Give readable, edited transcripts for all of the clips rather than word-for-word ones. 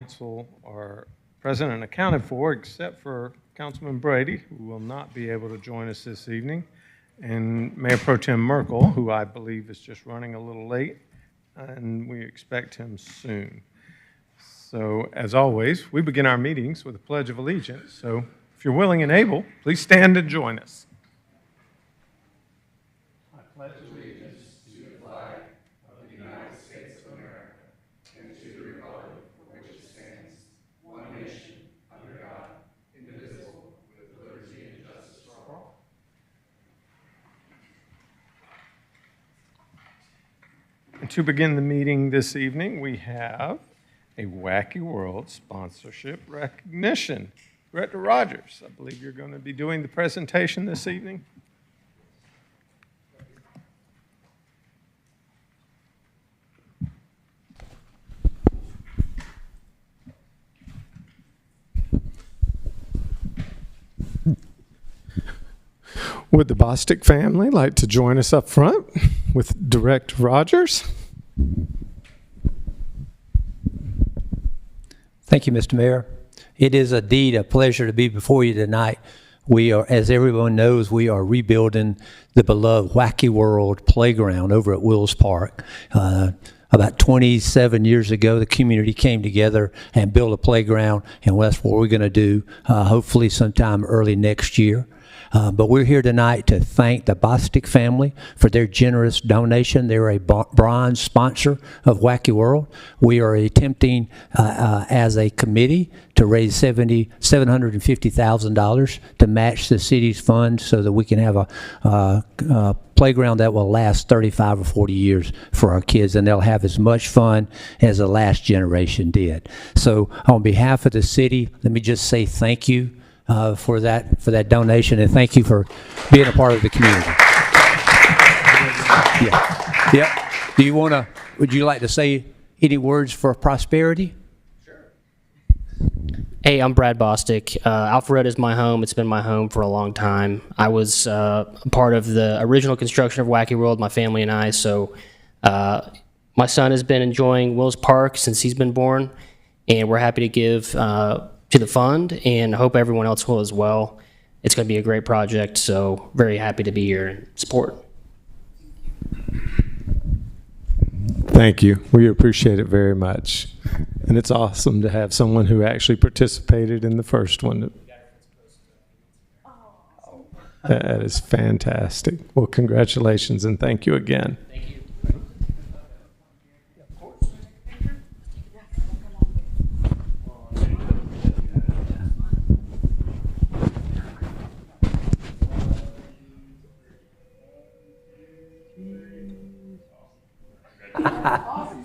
Council are present and accounted for, except for Councilman Brady, who will not be able to join us this evening, and Mayor Pro Tem Merkel, who I believe is just running a little late, and we expect him soon. So, as always, we begin our meetings with a Pledge of Allegiance. So, if you're willing and able, please stand and join us. I pledge allegiance to the flag of the United States of America and to the republic for which it stands, one nation, under God, indivisible, with liberty and justice for all. And to begin the meeting this evening, we have a Wacky World sponsorship recognition. Director Rogers, I believe you're going to be doing the presentation this evening. Would the Bostic family like to join us up front with Director Rogers? Thank you, Mr. Mayor. It is indeed a pleasure to be before you tonight. We are, as everyone knows, we are rebuilding the beloved Wacky World playground over at Wills Park. About 27 years ago, the community came together and built a playground, and that's what we're going to do hopefully sometime early next year. But we're here tonight to thank the Bostic family for their generous donation. They're a bronze sponsor of Wacky World. We are attempting as a committee to raise $750,000 to match the city's funds so that we can have a playground that will last 35 or 40 years for our kids, and they'll have as much fun as the last generation did. So on behalf of the city, let me just say thank you for that donation, and thank you for being a part of the community. Yeah. Would you like to say any words for prosperity? Sure. Hey, I'm Brad Bostic. Alpharetta is my home. It's been my home for a long time. I was a part of the original construction of Wacky World, my family and I, so my son has been enjoying Wills Park since he's been born, and we're happy to give to the fund, and hope everyone else will as well. It's going to be a great project, so very happy to be here and support. Thank you. We appreciate it very much. And it's awesome to have someone who actually participated in the first one. That is fantastic. Well, congratulations and thank you again.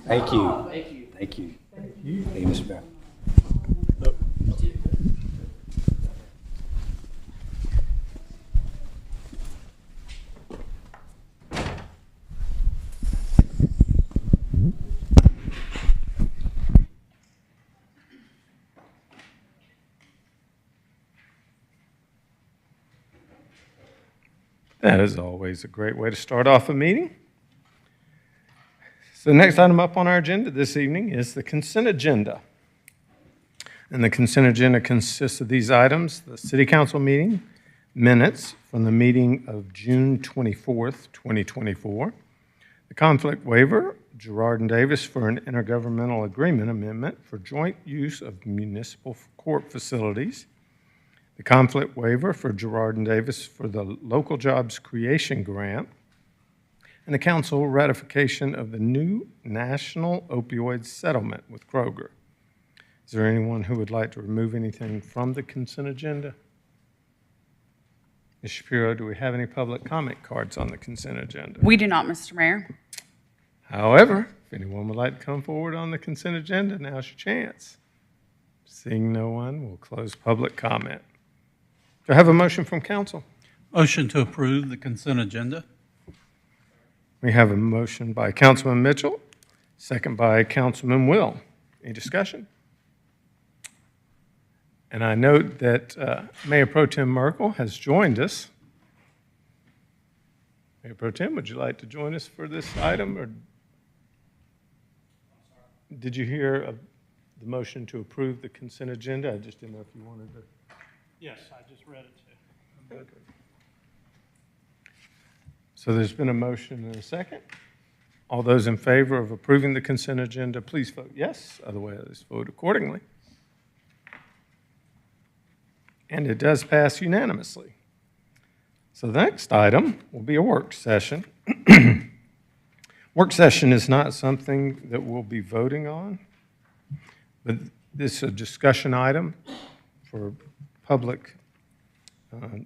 Thank you. Thank you. Thank you. Thank you. Thank you. Thank you, Mr. Mayor. That is always a great way to start off a meeting. So the next item up on our agenda this evening is the consent agenda. And the consent agenda consists of these items: the City Council meeting minutes from the meeting of June 24th, 2024, the conflict waiver, Gerard and Davis for an intergovernmental agreement amendment for joint use of municipal court facilities, the conflict waiver for Gerard and Davis for the Local Jobs Creation Grant, and the council ratification of the new national opioid settlement with Kroger. Is there anyone who would like to remove anything from the consent agenda? Ms. Shapiro, do we have any public comment cards on the consent agenda? We do not, Mr. Mayor. However, if anyone would like to come forward on the consent agenda, now's your chance. Seeing no one, we'll close public comment. Do I have a motion from council? Motion to approve the consent agenda. We have a motion by Councilman Mitchell, second by Councilman Will. Any discussion? And I note that Mayor Pro Tem Merkel has joined us. Mayor Pro Tem, would you like to join us for this item? Or did you hear the motion to approve the consent agenda? I just didn't know if you wanted to. Yes, I just read it too. Okay. So there's been a motion and a second. All those in favor of approving the consent agenda, please vote yes. Otherwise, vote accordingly. And it does pass unanimously. So the next item will be a work session. Work session is not something that we'll be voting on, but this is a discussion item for public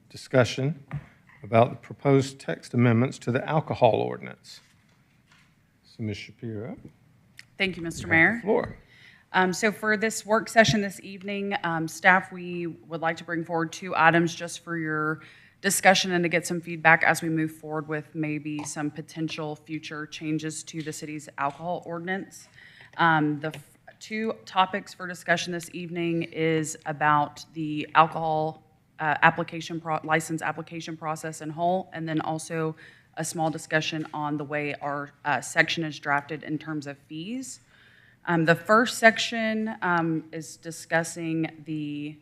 discussion about the proposed text amendments to the alcohol ordinance. So, Ms. Shapiro, Thank you, Mr. you have Mayor. the floor. So for this work session this evening, staff, we would like to bring forward 2 items just for your discussion and to get some feedback as we move forward with maybe some potential future changes to the city's alcohol ordinance. The 2 topics for discussion this evening is about the alcohol license application process in whole, and then also a small discussion on the way our section is drafted in terms of fees. The first section is discussing the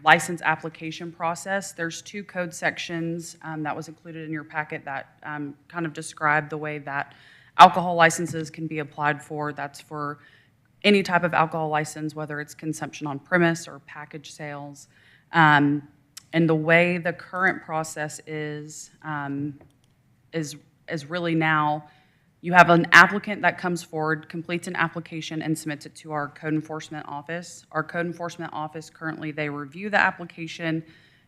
license application process. There's 2 code sections that was included in your packet that kind of describe the way that alcohol licenses can be applied for. That's for any type of alcohol license, whether it's consumption on premise or package sales. And the way the current process is really now, you have an applicant that comes forward, completes an application, and submits it to our code enforcement office. Our code enforcement office currently, they review the application,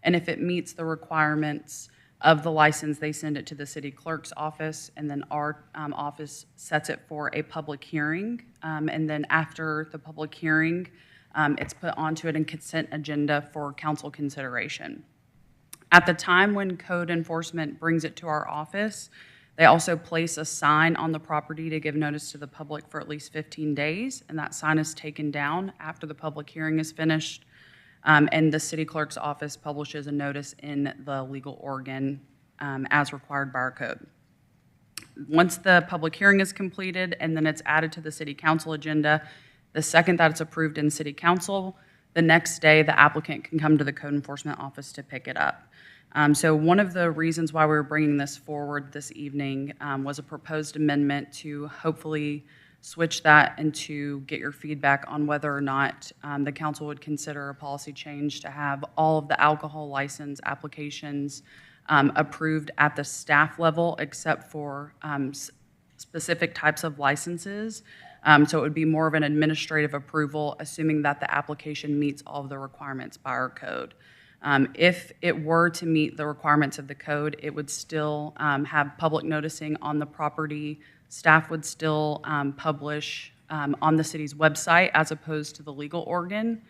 and if it meets the requirements of the license, they send it to the city clerk's office, and then our office sets it for a public hearing. And then after the public hearing, it's put onto an consent agenda for council consideration. At the time when code enforcement brings it to our office, they also place a sign on the property to give notice to the public for at least 15 days, and that sign is taken down after the public hearing is finished, and the city clerk's office publishes a notice in the legal organ as required by our code. Once the public hearing is completed and then it's added to the city council agenda, the second that it's approved in city council, the next day the applicant can come to the code enforcement office to pick it up. So one of the reasons why we were bringing this forward this evening was a proposed amendment to hopefully switch that and to get your feedback on whether or not the council would consider a policy change to have all of the alcohol license applications approved at the staff level except for specific types of licenses. So it would be more of an administrative approval, assuming that the application meets all of the requirements by our code. If it were to meet the requirements of the code, it would still have public noticing on the property. Staff would still publish on the city's website as opposed to the legal organ.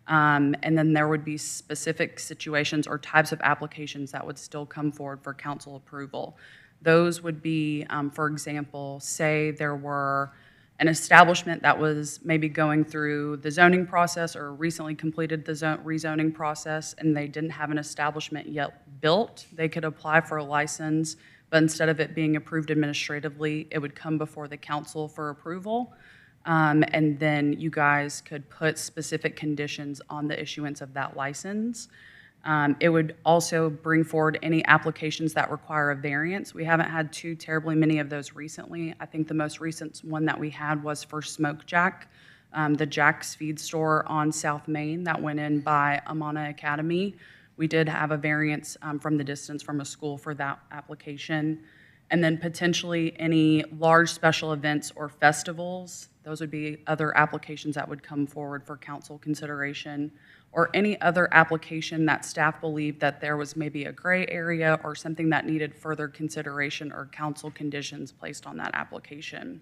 And then there would be specific situations or types of applications that would still come forward for council approval. Those would be, for example, say there were an establishment that was maybe going through the zoning process or recently completed the rezoning process and they didn't have an establishment yet built, they could apply for a license, but instead of it being approved administratively, it would come before the council for approval. And then you guys could put specific conditions on the issuance of that license. It would also bring forward any applications that require a variance. We haven't had too terribly many of those recently. I think the most recent one that we had was for Smoke Jack, the Jack's Feed Store on South Main that went in by Amana Academy. We did have a variance from the distance from a school for that application. And then potentially any large special events or festivals, those would be other applications that would come forward for council consideration, or any other application that staff believed that there was maybe a gray area or something that needed further consideration or council conditions placed on that application.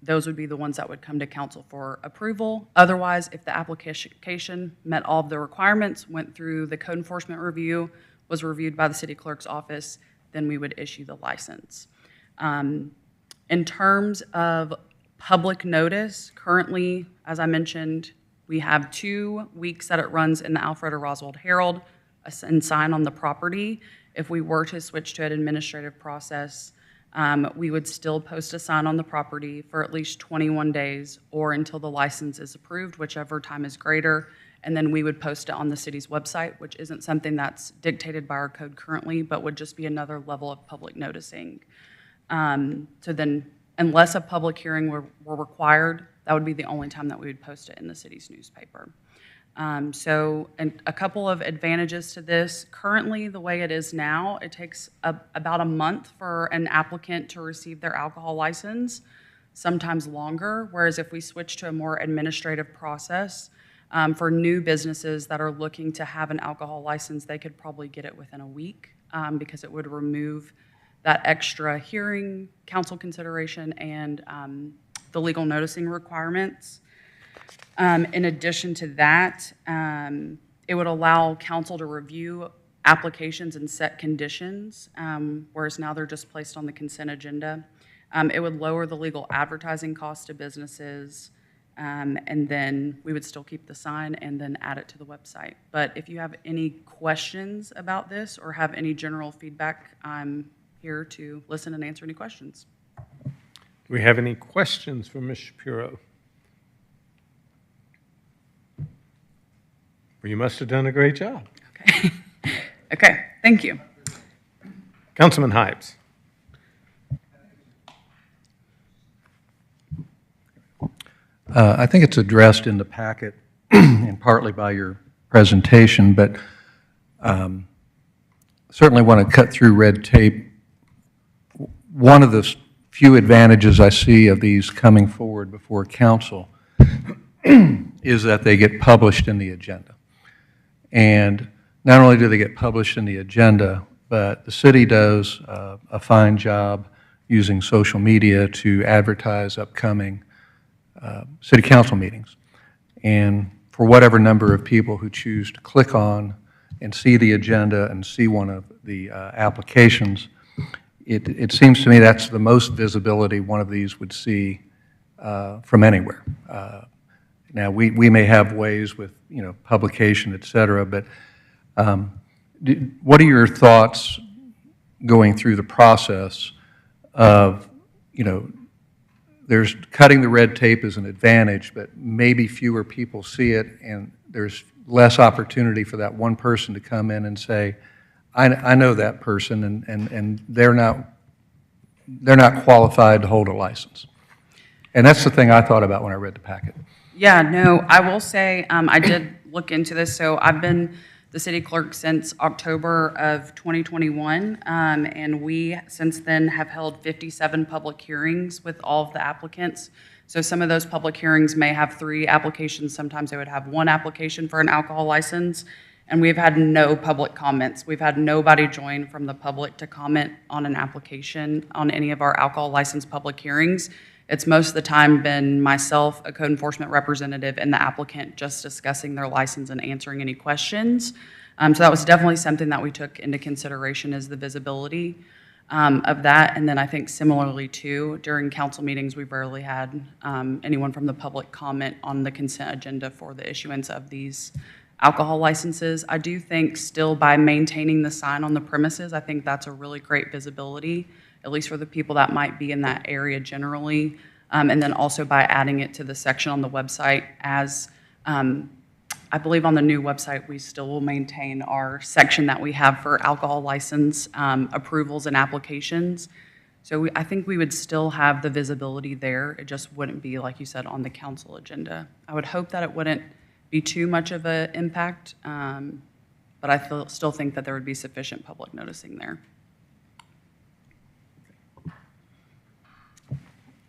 Those would be the ones that would come to council for approval. Otherwise, if the application met all of the requirements, went through the code enforcement review, was reviewed by the city clerk's office, then we would issue the license. In terms of public notice, currently, as I mentioned, we have 2 weeks that it runs in the Alpharetta Roswell Herald and sign on the property. If we were to switch to an administrative process, We would still post a sign on the property for at least 21 days or until the license is approved, whichever time is greater. And then we would post it on the city's website, which isn't something that's dictated by our code currently, but would just be another level of public noticing. So then, unless a public hearing were required, that would be the only time that we would post it in the city's newspaper. And a couple of advantages to this. Currently, the way it is now, it takes about a month for an applicant to receive their alcohol license, sometimes longer, whereas if we switch to a more administrative process, for new businesses that are looking to have an alcohol license, they could probably get it within a week because it would remove that extra hearing, council consideration, and the legal noticing requirements. In addition to that, it would allow council to review applications and set conditions, whereas now they're just placed on the consent agenda. It would lower the legal advertising cost to businesses, and then we would still keep the sign and then add it to the website. But if you have any questions about this or have any general feedback, I'm here to listen and answer any questions. Do we have any questions for Ms. Shapiro? Well, you must have done a great job. Okay. Okay, thank you. Councilman Hypes. I think it's addressed in the packet and partly by your presentation, but certainly want to cut through red tape. One of the few advantages I see of these coming forward before council is that they get published in the agenda. And not only do they get published in the agenda, but the city does a fine job using social media to advertise upcoming city council meetings. And for whatever number of people who choose to click on and see the agenda and see one of the applications, it seems to me that's the most visibility one of these would see from anywhere. Now, we may have ways with, publication, et cetera, but what are your thoughts going through the process of, there's cutting the red tape is an advantage, but maybe fewer people see it, and there's less opportunity for that one person to come in and say, I know that person, and they're not qualified to hold a license. And that's the thing I thought about when I read the packet. Yeah, no, I will say, I did look into this. So I've been the city clerk since October of 2021, and we, since then, have held 57 public hearings with all of the applicants. So some of those public hearings may have 3 applications. Sometimes they would have 1 application for an alcohol license, and we've had no public comments. We've had nobody join from the public to comment on an application on any of our alcohol license public hearings. It's most of the time been myself, a code enforcement representative, and the applicant just discussing their license and answering any questions. So that was definitely something that we took into consideration, is the visibility of that. And then I think similarly too, during council meetings, we rarely had anyone from the public comment on the consent agenda for the issuance of these alcohol licenses. I do think still by maintaining the sign on the premises, I think that's a really great visibility, at least for the people that might be in that area generally. And then also by adding it to the section on the website, as I believe on the new website, we still will maintain our section that we have for alcohol license approvals and applications. So I think we would still have the visibility there. It just wouldn't be, like you said, on the council agenda. I would hope that it wouldn't be too much of an impact, but I still think that there would be sufficient public noticing there.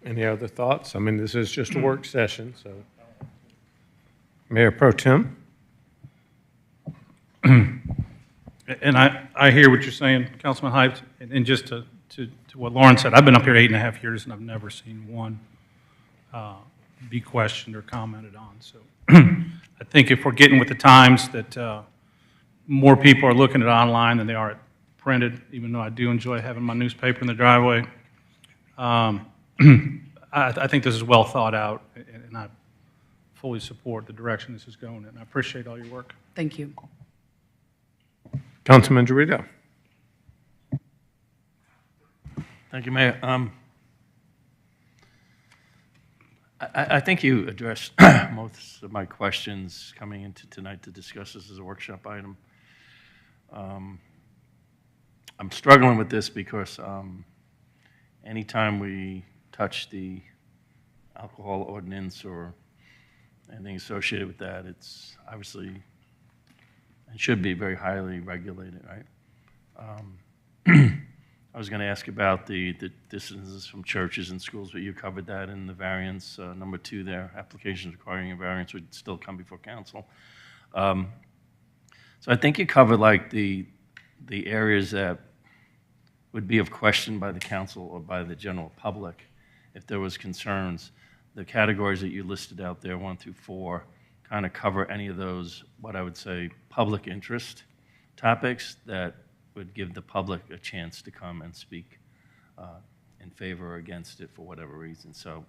Any other thoughts? I mean, this is just a work session, so. Mayor Pro Tem? And I hear what you're saying, Councilman Hypes, and just to what Lauren said, I've been up here 8.5 years, and I've never seen one be questioned or commented on. So I think if we're getting with the times that more people are looking at online than they are at printed, even though I do enjoy having my newspaper in the driveway, I think this is well thought out, and I fully support the direction this is going in. I appreciate all your work. Thank you. Councilman Dorito. Thank you, Mayor. I think you addressed most of my questions coming into tonight to discuss this as a workshop item. I'm struggling with this because anytime we touch the alcohol ordinance or anything associated with that, it's obviously, it should be very highly regulated, right? I was going to ask about the distances from churches and schools, but you covered that in the variance, number 2 there. Applications requiring a variance would still come before council. So I think you covered like the areas that would be of question by the council or by the general public if there was concerns. The categories that you listed out there, 1 through 4, kind of cover any of those, what I would say, public interest topics that would give the public a chance to come and speak in favor or against it for whatever reason. So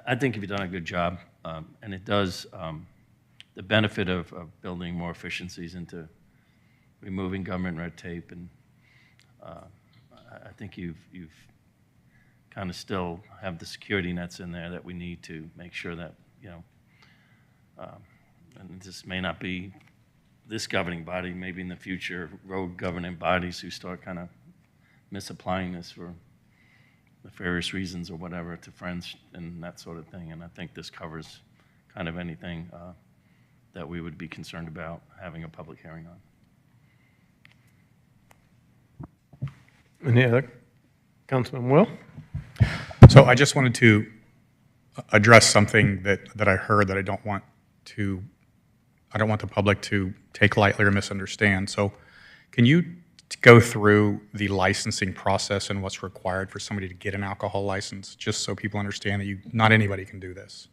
I think you've done a good job, and it does the benefit of building more efficiencies into removing government red tape, and I think you've kind of still have the security nets in there that we need to make sure that, you know, and this may not be this governing body, maybe in the future, rogue governing bodies who start kind of misapplying this for nefarious reasons or whatever to friends and that sort of thing. And I think this covers kind of anything that we would be concerned about having a public hearing on. Any other? Councilman Will? So I just wanted to address something that I heard that I don't want the public to take lightly or misunderstand. So can you go through the licensing process and what's required for somebody to get an alcohol license, just so people understand that not anybody can do this?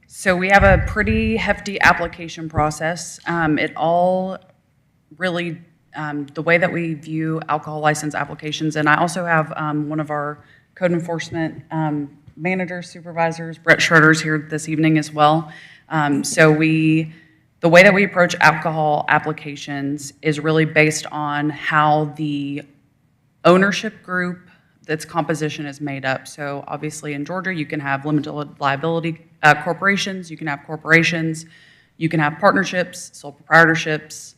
So we have a pretty hefty application process. It all really, the way that we view alcohol license applications, and I also have one of our code enforcement managers, supervisors, Brett Schroeder's here this evening as well. So the way that we approach alcohol applications is really based on how the ownership group, its composition is made up. So obviously in Georgia, you can have limited liability corporations, you can have corporations, you can have partnerships, sole proprietorships,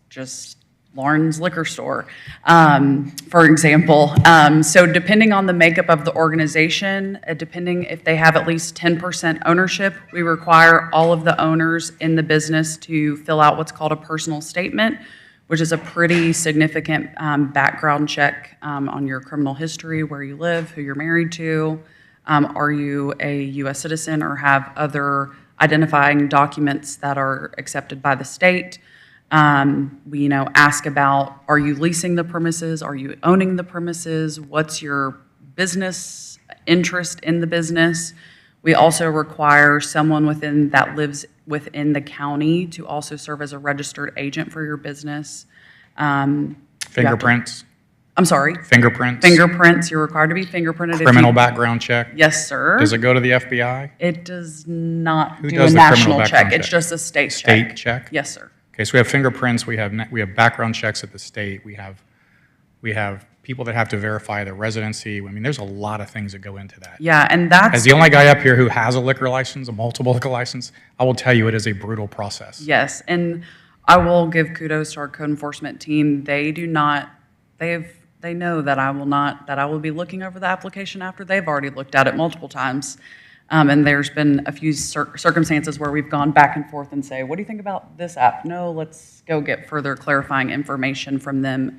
just Lauren's liquor store, for example. So depending on the makeup of the organization, depending if they have at least 10% ownership, we require all of the owners in the business to fill out what's called a personal statement, which is a pretty significant background check on your criminal history, where you live, who you're married to, are you a U.S. citizen or have other identifying documents that are accepted by the state. We, ask about, are you leasing the premises? Are you owning the premises? What's your business interest in the business? We also require someone that lives within the county to also serve as a registered agent for your business. Fingerprints? I'm sorry? Fingerprints? Fingerprints. You're required to be fingerprinted. Criminal background check? Yes, sir. Does it go to the FBI? It does not Who do does a the criminal national check. background It's check? just a state check. State check? Yes, sir. Okay, so we have fingerprints, we have background checks at the state, we have people that have to verify their residency. I mean, there's a lot of things that go into that. Yeah, and that's... As the only guy up here who has a liquor license, a multiple liquor license, I will tell you it is a brutal process. Yes, and I will give kudos to our code enforcement team. They know that I will be looking over the application after they've already looked at it multiple times. And there's been a few circumstances where we've gone back and forth and say, what do you think about this app? No, let's go get further clarifying information from them.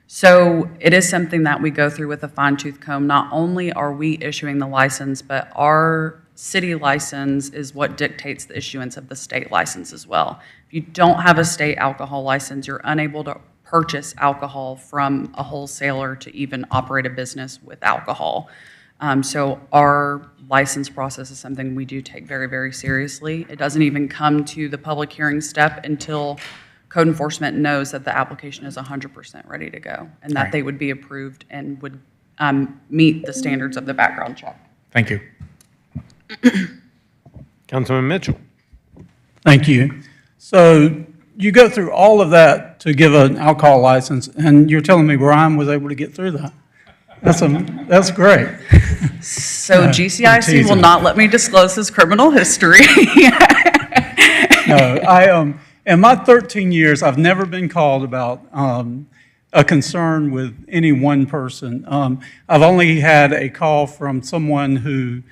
So it is something that we go through with a fine-tooth comb. Not only are we issuing the license, but our city license is what dictates the issuance of the state license as well. If you don't have a state alcohol license, you're unable to purchase alcohol from a wholesaler to even operate a business with alcohol. So our license process is something we do take very, very seriously. It doesn't even come to the public hearing step until code enforcement knows that the application is 100% ready to go and that they would be approved and would meet the standards of the background check. Thank you. Councilman Mitchell? Thank you. So you go through all of that to give an alcohol license, and you're telling me Brian was able to get through that? That's great. So I'm GCIC will teasing. not let me disclose his criminal history. No, in my 13 years, I've never been called about a concern with any one person. I've only had a call from someone who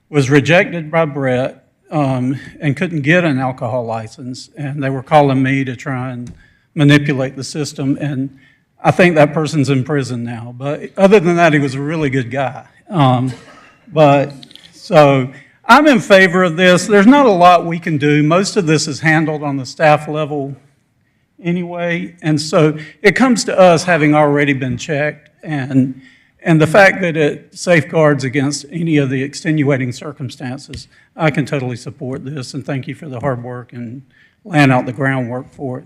was rejected by Brett and couldn't get an alcohol license, and they were calling me to try and manipulate the system, and I think that person's in prison now. But other than that, he was a really good guy. So I'm in favor of this. There's not a lot we can do. Most of this is handled on the staff level anyway, and so it comes to us having already been checked, and the fact that it safeguards against any of the extenuating circumstances, I can totally support this, and thank you for the hard work and laying out the groundwork for it.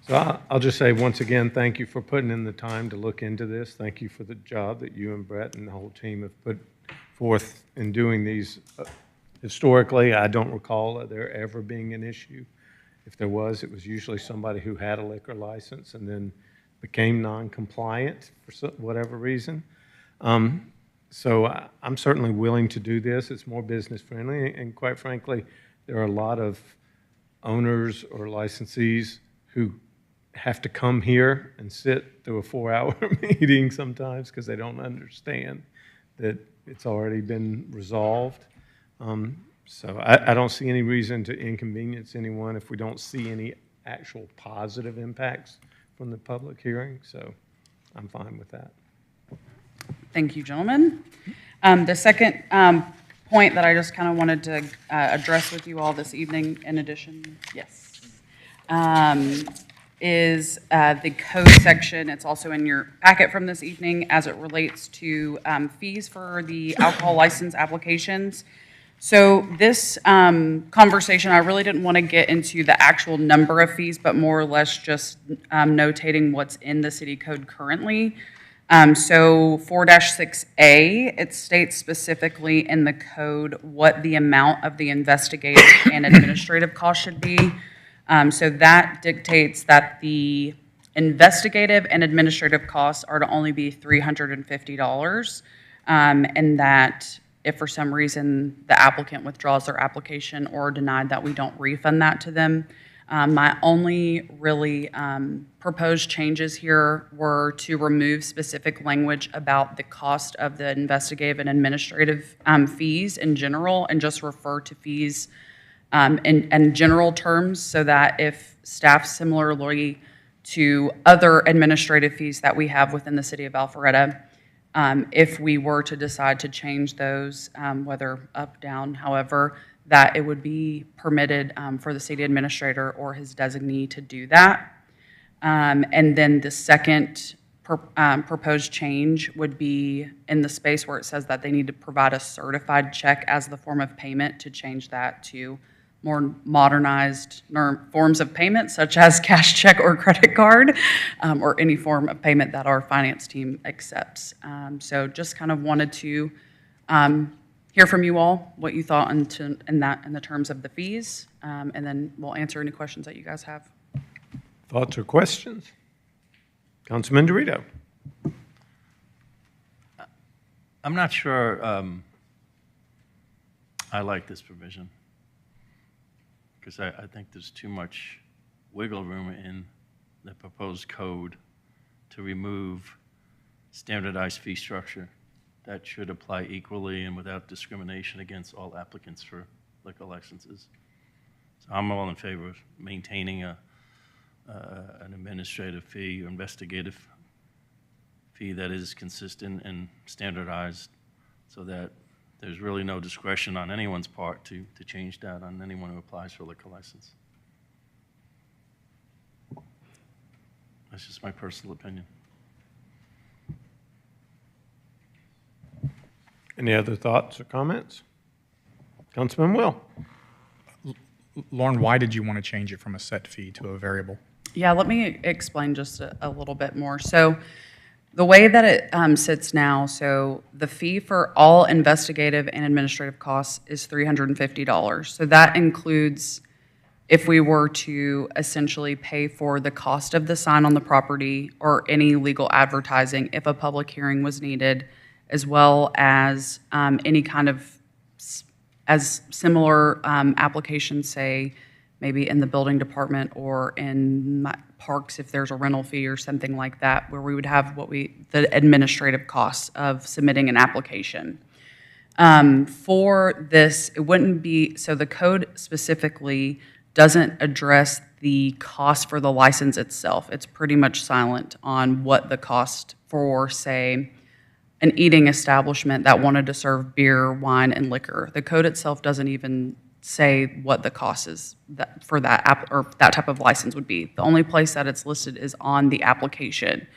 So I'll just say once again, thank you for putting in the time to look into this. Thank you for the job that you and Brett and the whole team have put forth in doing these. Historically, I don't recall there ever being an issue. If there was, it was usually somebody who had a liquor license and then became non-compliant for whatever reason. So I'm certainly willing to do this. It's more business friendly, and quite frankly, there are a lot of owners or licensees who have to come here and sit through a 4-hour meeting sometimes because they don't understand that it's already been resolved. So I don't see any reason to inconvenience anyone if we don't see any actual positive impacts from the public hearing, so I'm fine with that. Thank you, gentlemen. The second point that I just kind of wanted to address with you all this evening, in addition, yes, is the code section. It's also in your packet from this evening as it relates to fees for the alcohol license applications. So this conversation, I really didn't want to get into the actual number of fees, but more or less just notating what's in the city code currently. So 4-6A, it states specifically in the code what the amount of the investigative and administrative cost should be. So that dictates that the investigative and administrative costs are to only be $350, and that if for some reason the applicant withdraws their application or denied, that we don't refund that to them. My only really proposed changes here were to remove specific language about the cost of the investigative and administrative fees in general, and just refer to fees in general terms, so that if staff similarly to other administrative fees that we have within the city of Alpharetta, if we were to decide to change those, whether up, down, however, that it would be permitted for the city administrator or his designee to do that. And then the second proposed change would be in the space where it says that they need to provide a certified check as the form of payment, to change that to more modernized forms of payment, such as cash check or credit card, or any form of payment that our finance team accepts. So just kind of wanted to hear from you all what you thought in the terms of the fees, and then we'll answer any questions that you guys have. Thoughts or questions? Councilman Dorito. I'm not sure I like this provision, because I think there's too much wiggle room in the proposed code to remove standardized fee structure that should apply equally and without discrimination against all applicants for liquor licenses. So I'm all in favor of maintaining an administrative fee or investigative fee that is consistent and standardized, so that there's really no discretion on anyone's part to change that on anyone who applies for a liquor license. That's just my personal opinion. Any other thoughts or comments? Councilman Will. Lauren, why did you want to change it from a set fee to a variable? Yeah, let me explain just a little bit more. So the way that it sits now, so the fee for all investigative and administrative costs is $350. So that includes if we were to essentially pay for the cost of the sign on the property or any legal advertising if a public hearing was needed, as well as any kind of, as similar applications, say, maybe in the building department or in parks if there's a rental fee or something like that, where we would have the administrative costs of submitting an application. For this, it wouldn't be, so the code specifically doesn't address the cost for the license itself. It's pretty much silent on what the cost for, say, an eating establishment that wanted to serve beer, wine, and liquor. The code itself doesn't even say what the cost is for that or that type of license would be. The only place that it's listed is on the application.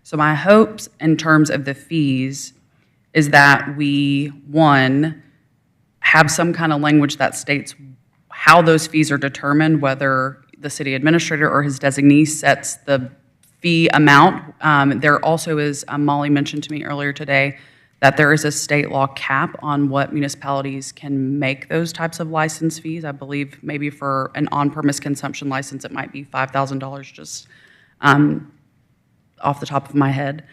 So my hopes in terms of the fees is that we, one, have some kind of language that states how those fees are determined, whether the city administrator or his designee sets the fee amount. There also is, Molly mentioned to me earlier today, that there is a state law cap on what municipalities can make those types of license fees. I believe maybe for an on-premise consumption license, it might be $5,000 just off the top of my head.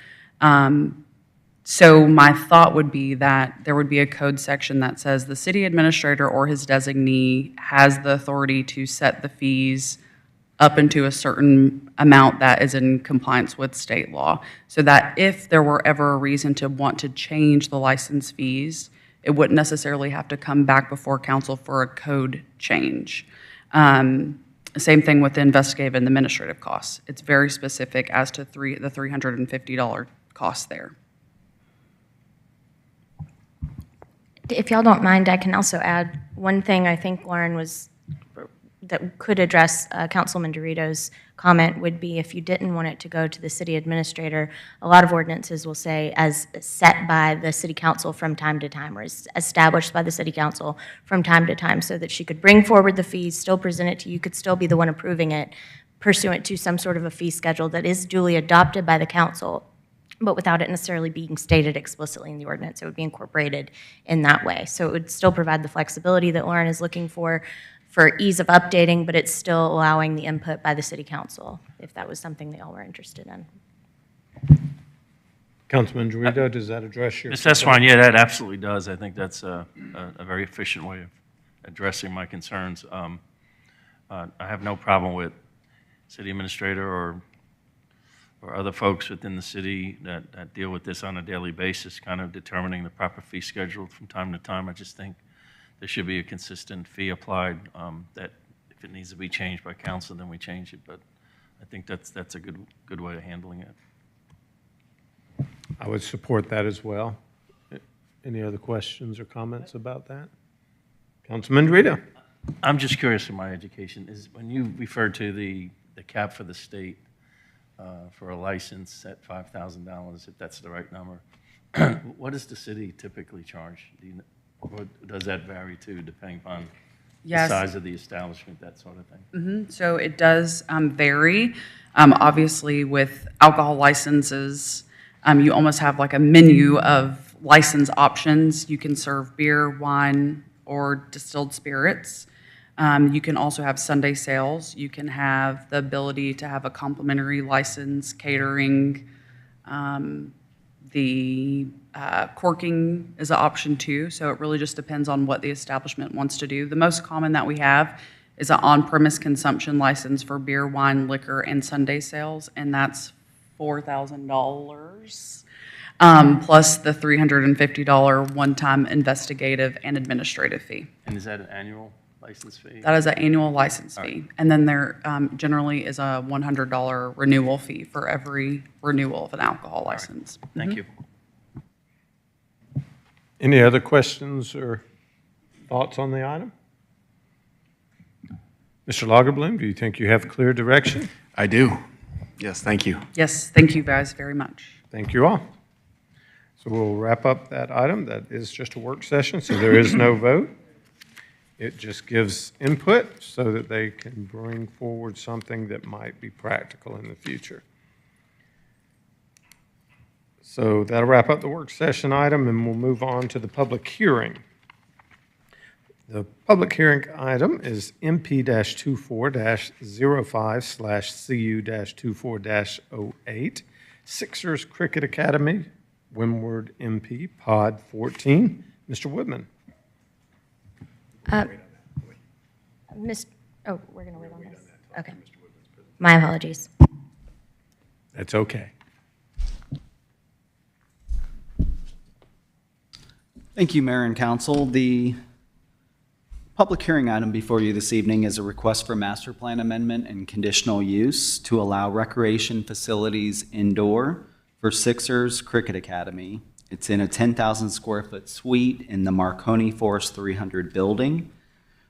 So my thought would be that there would be a code section that says the city administrator or his designee has the authority to set the fees up into a certain amount that is in compliance with state law, so that if there were ever a reason to want to change the license fees, it wouldn't necessarily have to come back before council for a code change. Same thing with the investigative and administrative costs. It's very specific as to the $350 cost there. If y'all don't mind, I can also add one thing I think Lauren was, that could address Councilman Dorito's comment would be if you didn't want it to go to the city administrator, a lot of ordinances will say as set by the city council from time to time or is established by the city council from time to time so that she could bring forward the fees, still present it to you, you could still be the one approving it pursuant to some sort of a fee schedule that is duly adopted by the council, but without it necessarily being stated explicitly in the ordinance. It would be incorporated in that way. So it would still provide the flexibility that Lauren is looking for ease of updating, but it's still allowing the input by the city council, if that was something that y'all were interested in. Councilman Dorito, does that address your? Ms. Eswine, yeah, that absolutely does. I think that's a very efficient way of addressing my concerns. I have no problem with city administrator or other folks within the city that deal with this on a daily basis, kind of determining the proper fee schedule from time to time. I just think there should be a consistent fee applied, that if it needs to be changed by council, then we change it. But I think that's a good way of handling it. I would support that as well. Any other questions or comments about that? Councilman Dorito. I'm just curious in my education, is when you refer to the cap for the state for a license at $5,000, if that's the right number, what does the city typically charge? Do you know? Or does that vary too, depending upon the size of the establishment, that sort of thing? So it does vary. Obviously, with alcohol licenses, you almost have like a menu of license options. You can serve beer, wine, or distilled spirits. You can also have Sunday sales. You can have the ability to have a complimentary license, catering. Corking is an option too, so it really just depends on what the establishment wants to do. The most common that we have is an on-premise consumption license for beer, wine, liquor, and Sunday sales, and that's $4,000, plus the $350 one-time investigative and administrative fee. And is that an annual license fee? That is an annual license fee. And then there generally is a $100 renewal fee for every renewal of an alcohol license. Thank you. Any other questions or thoughts on the item? Mr. Lagerbloom, do you think you have clear direction? I do. Yes, thank you. Yes, thank you guys very much. Thank you all. So we'll wrap up that item. That is just a work session, so there is no vote. It just gives input so that they can bring forward something that might be practical in the future. So that'll wrap up the work session item, and we'll move on to the public hearing. The public hearing item is MP-24-05/CU-24-08, Sixers Cricket Academy, Windward MP, Pod 14. Mr. Woodman. Oh, we're going to wait on this. Okay. My apologies. That's okay. Thank you, Mayor and Council. The public hearing item before you this evening is a request for master plan amendment and conditional use to allow recreation facilities indoor for Sixers Cricket Academy. It's in a 10,000 square foot suite in the Marconi Forest 300 building.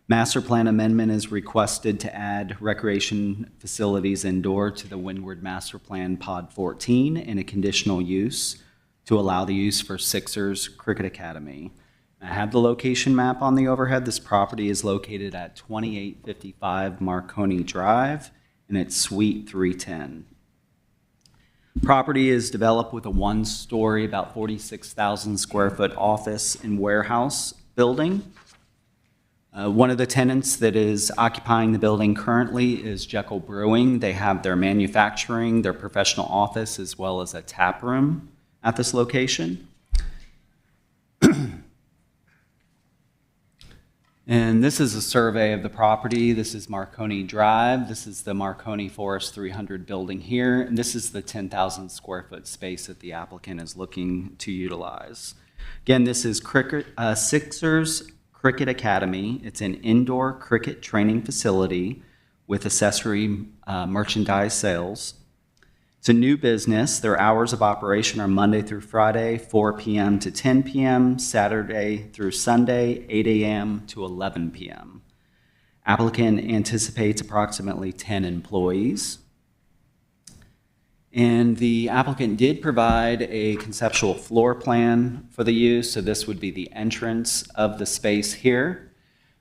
Master plan amendment is requested to add recreation facilities indoor to the Windward Master Plan Pod 14 in a conditional use to allow the use for Sixers Cricket Academy. I have the location map on the overhead. This property is located at 2855 Marconi Drive, and it's Suite 310. Property is developed with a one-story, about 46,000 square foot office and warehouse building. One of the tenants that is occupying the building currently is Jekyll Brewing. They have their manufacturing, their professional office, as well as a tap room at this location. And this is a survey of the property. This is Marconi Drive. This is the Marconi Forest 300 building here. And this is the 10,000 square foot space that the applicant is looking to utilize. Again, this is Sixers Cricket Academy. It's an indoor cricket training facility with accessory merchandise sales. It's a new business. Their hours of operation are Monday through Friday, 4 p.m. to 10 p.m., Saturday through Sunday, 8 a.m. to 11 p.m. Applicant anticipates approximately 10 employees. And the applicant did provide a conceptual floor plan for the use, so this would be the entrance of the space here.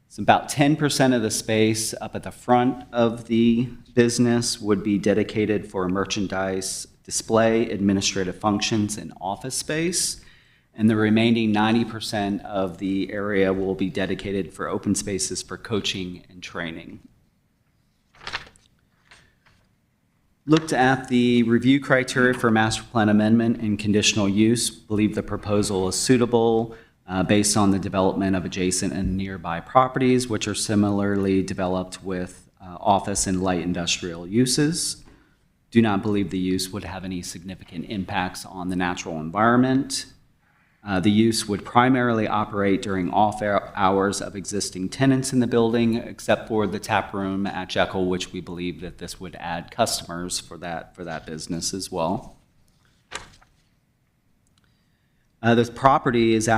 It's about 10% of the space up at the front of the business would be dedicated for merchandise display, administrative functions, and office space. And the remaining 90% of the area will be dedicated for open spaces for coaching and training. Looked at the review criteria for master plan amendment and conditional use, believe the proposal is suitable based on the development of adjacent and nearby properties, which are similarly developed with office and light industrial uses. Do not believe the use would have any significant impacts on the natural environment. The use would primarily operate during off hours of existing tenants in the building, except for the tap room at Jekyll, which we believe that this would add customers for that business as well. This property is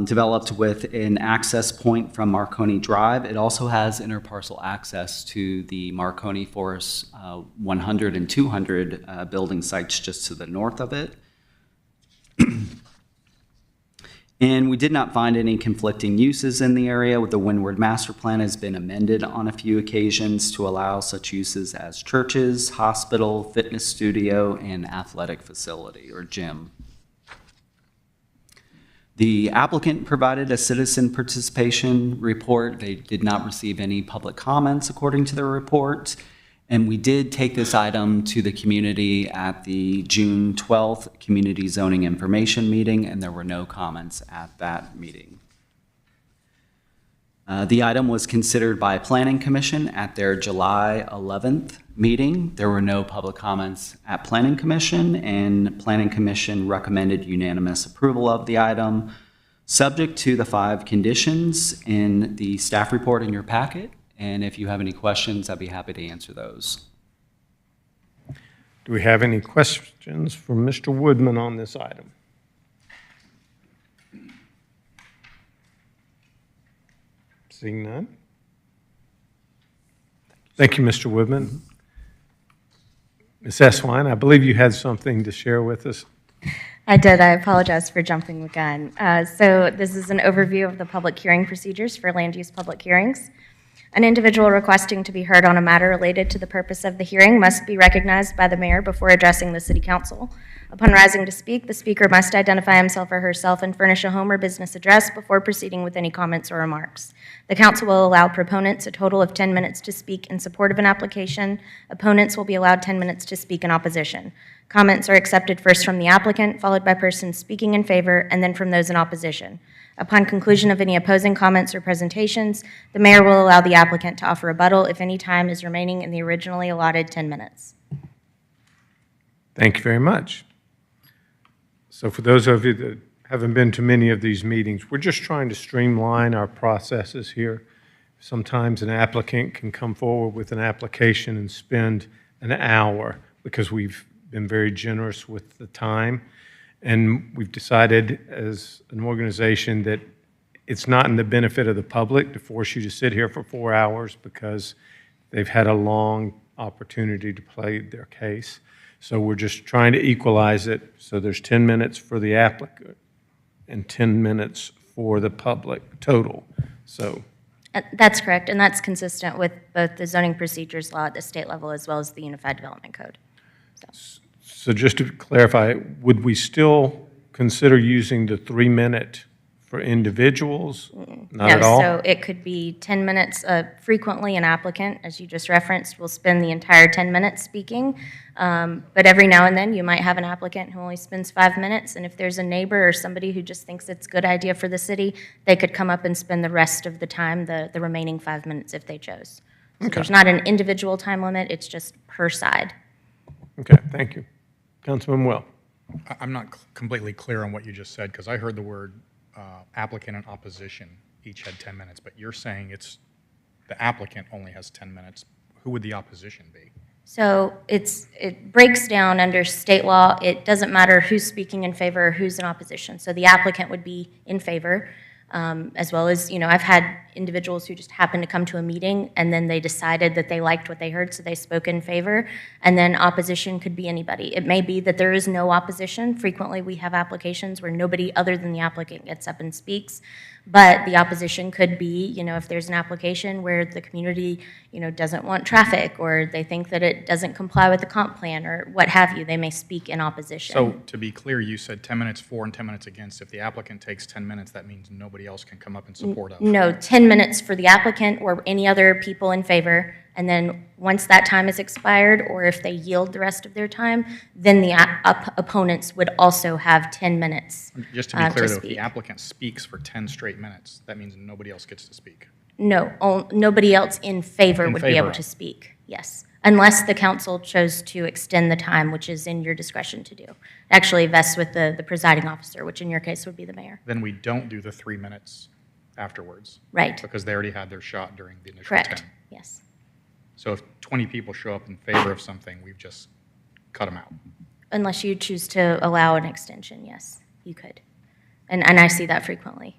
developed with an access point from Marconi Drive. It also has interparcel access to the Marconi Forest 100 and 200 building sites just to the north of it. And we did not find any conflicting uses in the area. The Windward Master Plan has been amended on a few occasions to allow such uses as churches, hospital, fitness studio, and athletic facility or gym. The applicant provided a citizen participation report. They did not receive any public comments according to the report. And we did take this item to the community at the June 12th Community Zoning Information Meeting, and there were no comments at that meeting. The item was considered by Planning Commission at their July 11th meeting. There were no public comments at Planning Commission, and Planning Commission recommended unanimous approval of the item, subject to the 5 conditions in the staff report in your packet. And if you have any questions, I'd be happy to answer those. Do we have any questions for Mr. Woodman on this item? Seeing none? Thank you, Mr. Woodman. Ms. Eswine, I believe you had something to share with us. I did. I apologize for jumping the gun. So this is an overview of the public hearing procedures for land use public hearings. An individual requesting to be heard on a matter related to the purpose of the hearing must be recognized by the mayor before addressing the city council. Upon rising to speak, the speaker must identify himself or herself and furnish a home or business address before proceeding with any comments or remarks. The council will allow proponents a total of 10 minutes to speak in support of an application. Opponents will be allowed 10 minutes to speak in opposition. Comments are accepted first from the applicant, followed by persons speaking in favor, and then from those in opposition. Upon conclusion of any opposing comments or presentations, the mayor will allow the applicant to offer rebuttal if any time is remaining in the originally allotted 10 minutes. Thank you very much. So for those of you that haven't been to many of these meetings, we're just trying to streamline our processes here. Sometimes an applicant can come forward with an application and spend an hour because we've been very generous with the time. And we've decided as an organization that it's not in the benefit of the public to force you to sit here for 4 hours because they've had a long opportunity to play their case. So we're just trying to equalize it. So there's 10 minutes for the applicant and 10 minutes for the public total. So That's correct, and that's consistent with both the zoning procedures law at the state level as well as the Unified Development Code. So just to clarify, would we still consider using the 3-minute for individuals? Not at all? No, so it could be 10 minutes. Frequently, an applicant, as you just referenced, will spend the entire 10 minutes speaking. But every now and then, you might have an applicant who only spends 5 minutes, and if there's a neighbor or somebody who just thinks it's a good idea for the city, they could come up and spend the rest of the time, the remaining 5 minutes if they chose. So Okay. there's not an individual time limit, it's just per side. Okay, thank you. Councilman Well. I'm not completely clear on what you just said, because I heard the word applicant and opposition each had 10 minutes, but you're saying it's the applicant only has 10 minutes. Who would the opposition be? So it breaks down under state law. It doesn't matter who's speaking in favor or who's in opposition. So the applicant would be in favor, as well as, I've had individuals who just happened to come to a meeting and then they decided that they liked what they heard, so they spoke in favor. And then opposition could be anybody. It may be that there is no opposition. Frequently, we have applications where nobody other than the applicant gets up and speaks. But the opposition could be, if there's an application where the community, doesn't want traffic, or they think that it doesn't comply with the comp plan, or what have you, they may speak in opposition. So to be clear, you said 10 minutes for and 10 minutes against. If the applicant takes 10 minutes, that means nobody else can come up in support of. No, 10 minutes for the applicant or any other people in favor, and then once that time is expired, or if they yield the rest of their time, then the opponents would also have 10 minutes Just to be clear, though, if speak. the applicant speaks for 10 straight minutes, that means nobody else gets to speak. No, nobody else in favor In would be favor able of. to speak, yes. Unless the council chose to extend the time, which is in your discretion to do. Actually vests with the presiding officer, which in your case would be the mayor. Then we don't do the 3 minutes afterwards. Right. Because they already had their shot during the initial 10. Correct, yes. So if 20 people show up in favor of something, we've just cut them out. Unless you choose to allow an extension, yes, you could. And I see that frequently.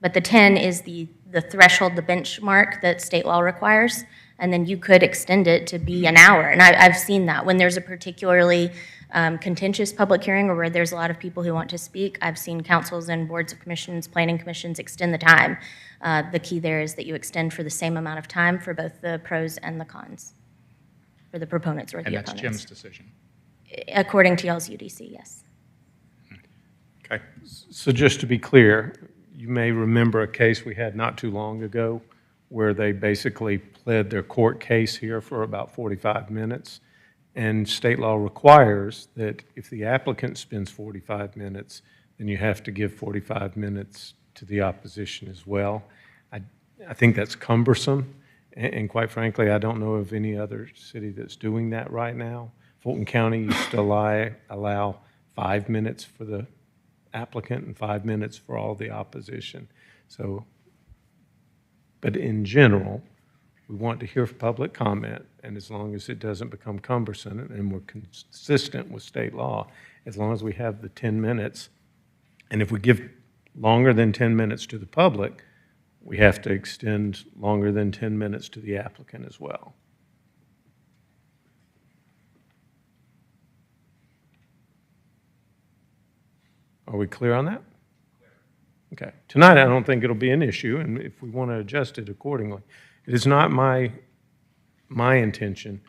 But the 10 is the threshold, the benchmark that state law requires, and then you could extend it to be an hour. And I've seen that. When there's a particularly contentious public hearing or where there's a lot of people who want to speak, I've seen councils and boards of commissions, planning commissions extend the time. The key there is that you extend for the same amount of time for both the pros and the cons, for the proponents or the And opponents. that's Jim's decision. According to y'all's UDC, yes. Okay. So just to be clear, you may remember a case we had not too long ago where they basically pled their court case here for about 45 minutes. And state law requires that if the applicant spends 45 minutes, then you have to give 45 minutes to the opposition as well. I think that's cumbersome, and quite frankly, I don't know of any other city that's doing that right now. Fulton County used to allow 5 minutes for the applicant and 5 minutes for all the opposition. So, but in general, we want to hear public comment, and as long as it doesn't become cumbersome and we're consistent with state law, as long as we have the 10 minutes, and if we give longer than 10 minutes to the public, we have to extend longer than 10 minutes to the applicant as well. Are we clear on that? Okay. Tonight, I don't think it'll be an issue, and if we want to adjust it accordingly. It is not my intention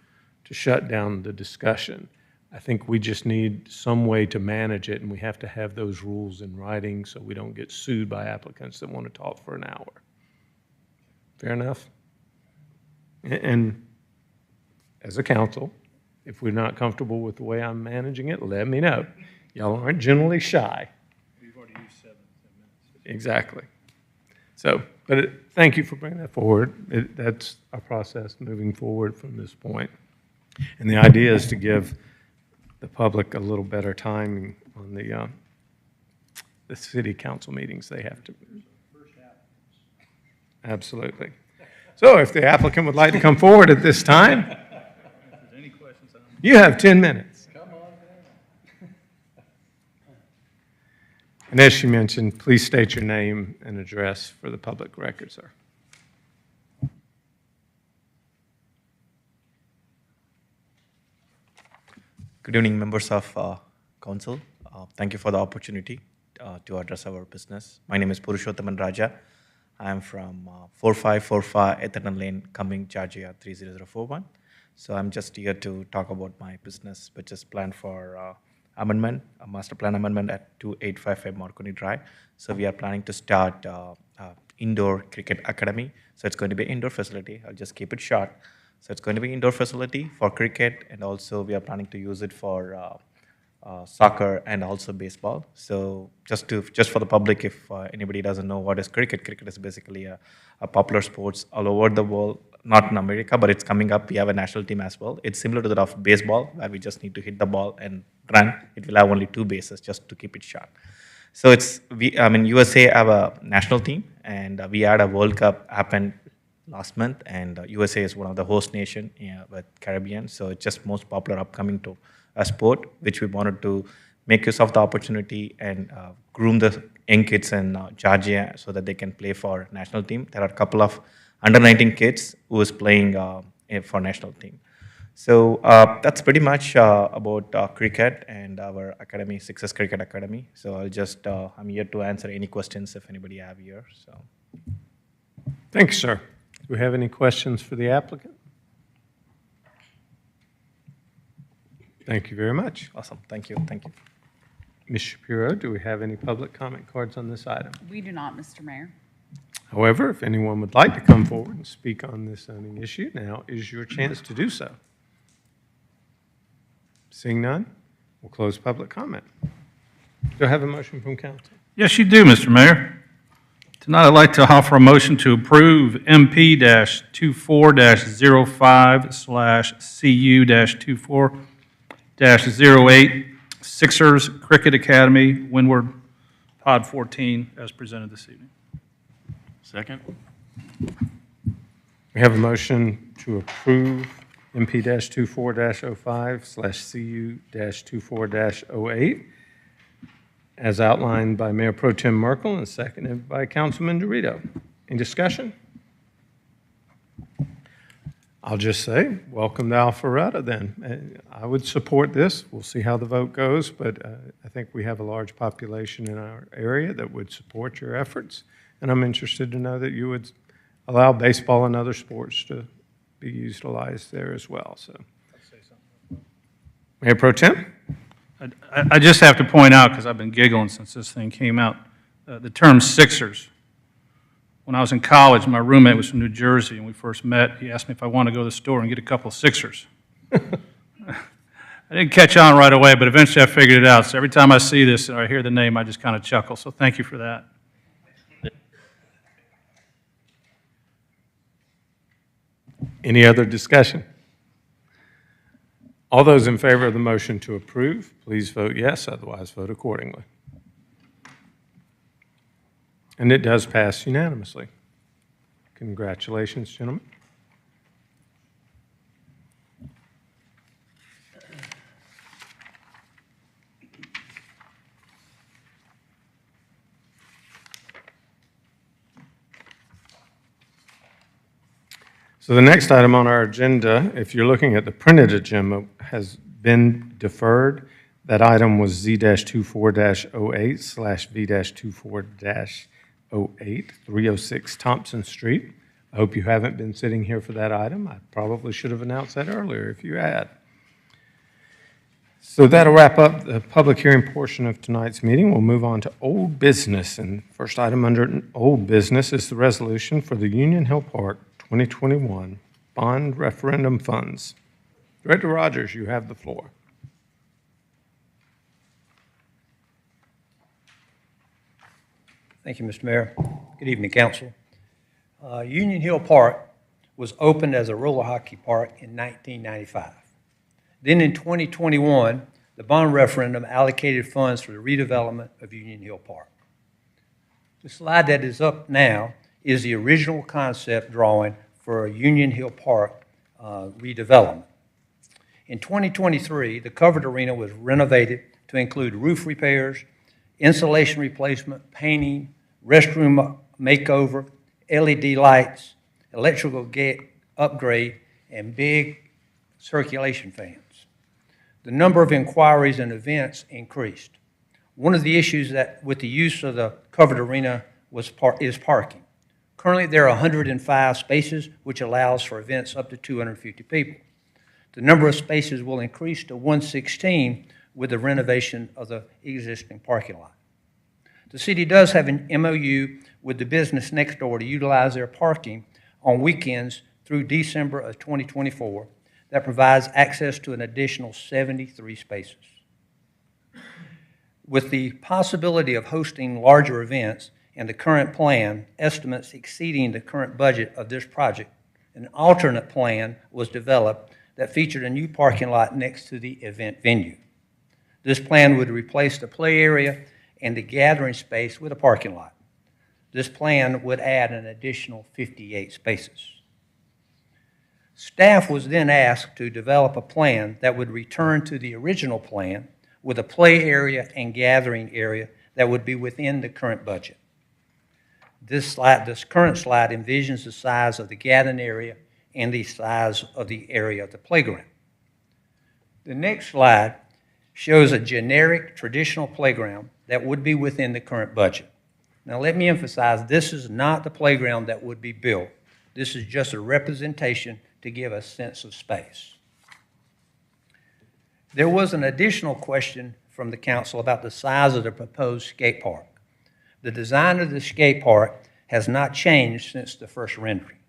to shut down the discussion. I think we just need some way to manage it, and we have to have those rules in writing so we don't get sued by applicants that want to talk for an hour. Fair enough? And as a council, if we're not comfortable with the way I'm managing it, let me know. Y'all aren't generally shy. We've already used 7 minutes. Exactly. So, but thank you for bringing that forward. That's our process moving forward from this point. And the idea is to give the public a little better timing on the city council meetings they have to. Absolutely. So if the applicant would like to come forward at this time, you have 10 minutes. And as she mentioned, please state your name and address for the public record, sir. Good evening, members of council. Thank you for the opportunity to address our business. My name is Purushottaman Raja. I am from 4545 Etherton Lane, Cumming, Georgia 30041. So I'm just here to talk about my business, which is planned for amendment, a master plan amendment at 2855 Marconi Drive. So we are planning to start indoor cricket academy. So it's going to be an indoor facility. I'll just keep it short. So it's going to be indoor facility for cricket, and also we are planning to use it for soccer and also baseball. So just for the public, if anybody doesn't know what is cricket, cricket is basically a popular sports all over the world, not in America, but it's coming up. We have a national team as well. It's similar to that of baseball, where we just need to hit the ball and run. It will have only 2 bases, just to keep it short. So USA have a national team, and we had a World Cup happen last month, and USA is one of the host nation with Caribbean, so it's just most popular upcoming to a sport, which we wanted to make use of the opportunity and groom the young kids in Georgia so that they can play for national team. There are a couple of under-19 kids who is playing for national team. So that's pretty much about cricket and our academy, Success Cricket Academy. So I'm here to answer any questions if anybody have here. So, thank you, sir. Do we have any questions for the applicant? Thank you very much. Awesome. Thank you. Thank you. Ms. Shapiro, do we have any public comment cards on this item? We do not, Mr. Mayor. However, if anyone would like to come forward and speak on this zoning issue, now is your chance to do so. Seeing none, we'll close public comment. Do I have a motion from council? Yes, you do, Mr. Mayor. Tonight, I'd like to offer a motion to approve MP-24-05/CU-24-08 Sixers Cricket Academy, Windward, Pod 14, as presented this evening. Second? We have a motion to approve MP-24-05/CU-24-08 as outlined by Mayor Pro Tem Merkel and seconded by Councilman Dorito. Any discussion? I'll just say, welcome to Alpharetta then. I would support this. We'll see how the vote goes, but I think we have a large population in our area that would support your efforts, and I'm interested to know that you would allow baseball and other sports to be utilized there as well. So, Mayor Pro Tem? I just have to point out, because I've been giggling since this thing came out, the term Sixers. When I was in college, my roommate was from New Jersey, and we first met. He asked me if I wanted to go to the store and get a couple of Sixers. I didn't catch on right away, but eventually I figured it out. So every time I see this or I hear the name, I just kind of chuckle. So thank you for that. Any other discussion? All those in favor of the motion to approve, please vote yes, otherwise vote accordingly. And it does pass unanimously. Congratulations, gentlemen. So the next item on our agenda, if you're looking at the printed agenda, has been deferred. That item was Z-24-08/V-24-08, 306 Thompson Street. I hope you haven't been sitting here for that item. I probably should have announced that earlier if you had. So that'll wrap up the public hearing portion of tonight's meeting. We'll move on to old business. And first item under old business is the resolution for the Union Hill Park 2021 bond referendum funds. Director Rogers, you have the floor. Thank you, Mr. Mayor. Good evening, Council. Union Hill Park was opened as a roller hockey park in 1995. Then in 2021, the bond referendum allocated funds for the redevelopment of Union Hill Park. The slide that is up now is the original concept drawing for a Union Hill Park redevelopment. In 2023, the covered arena was renovated to include roof repairs, insulation replacement, painting, restroom makeover, LED lights, electrical gate upgrade, and big circulation fans. The number of inquiries and events increased. One of the issues that with the use of the covered arena is parking. Currently, there are 105 spaces, which allows for events up to 250 people. The number of spaces will increase to 116 with the renovation of the existing parking lot. The city does have an MOU with the business next door to utilize their parking on weekends through December of 2024 that provides access to an additional 73 spaces. With the possibility of hosting larger events and the current plan, estimates exceeding the current budget of this project, an alternate plan was developed that featured a new parking lot next to the event venue. This plan would replace the play area and the gathering space with a parking lot. This plan would add an additional 58 spaces. Staff was then asked to develop a plan that would return to the original plan with a play area and gathering area that would be within the current budget. This current slide envisions the size of the gathering area and the size of the area of the playground. The next slide shows a generic traditional playground that would be within the current budget. Now let me emphasize, this is not the playground that would be built. This is just a representation to give a sense of space. There was an additional question from the council about the size of the proposed skate park. The design of the skate park has not changed since the first rendering.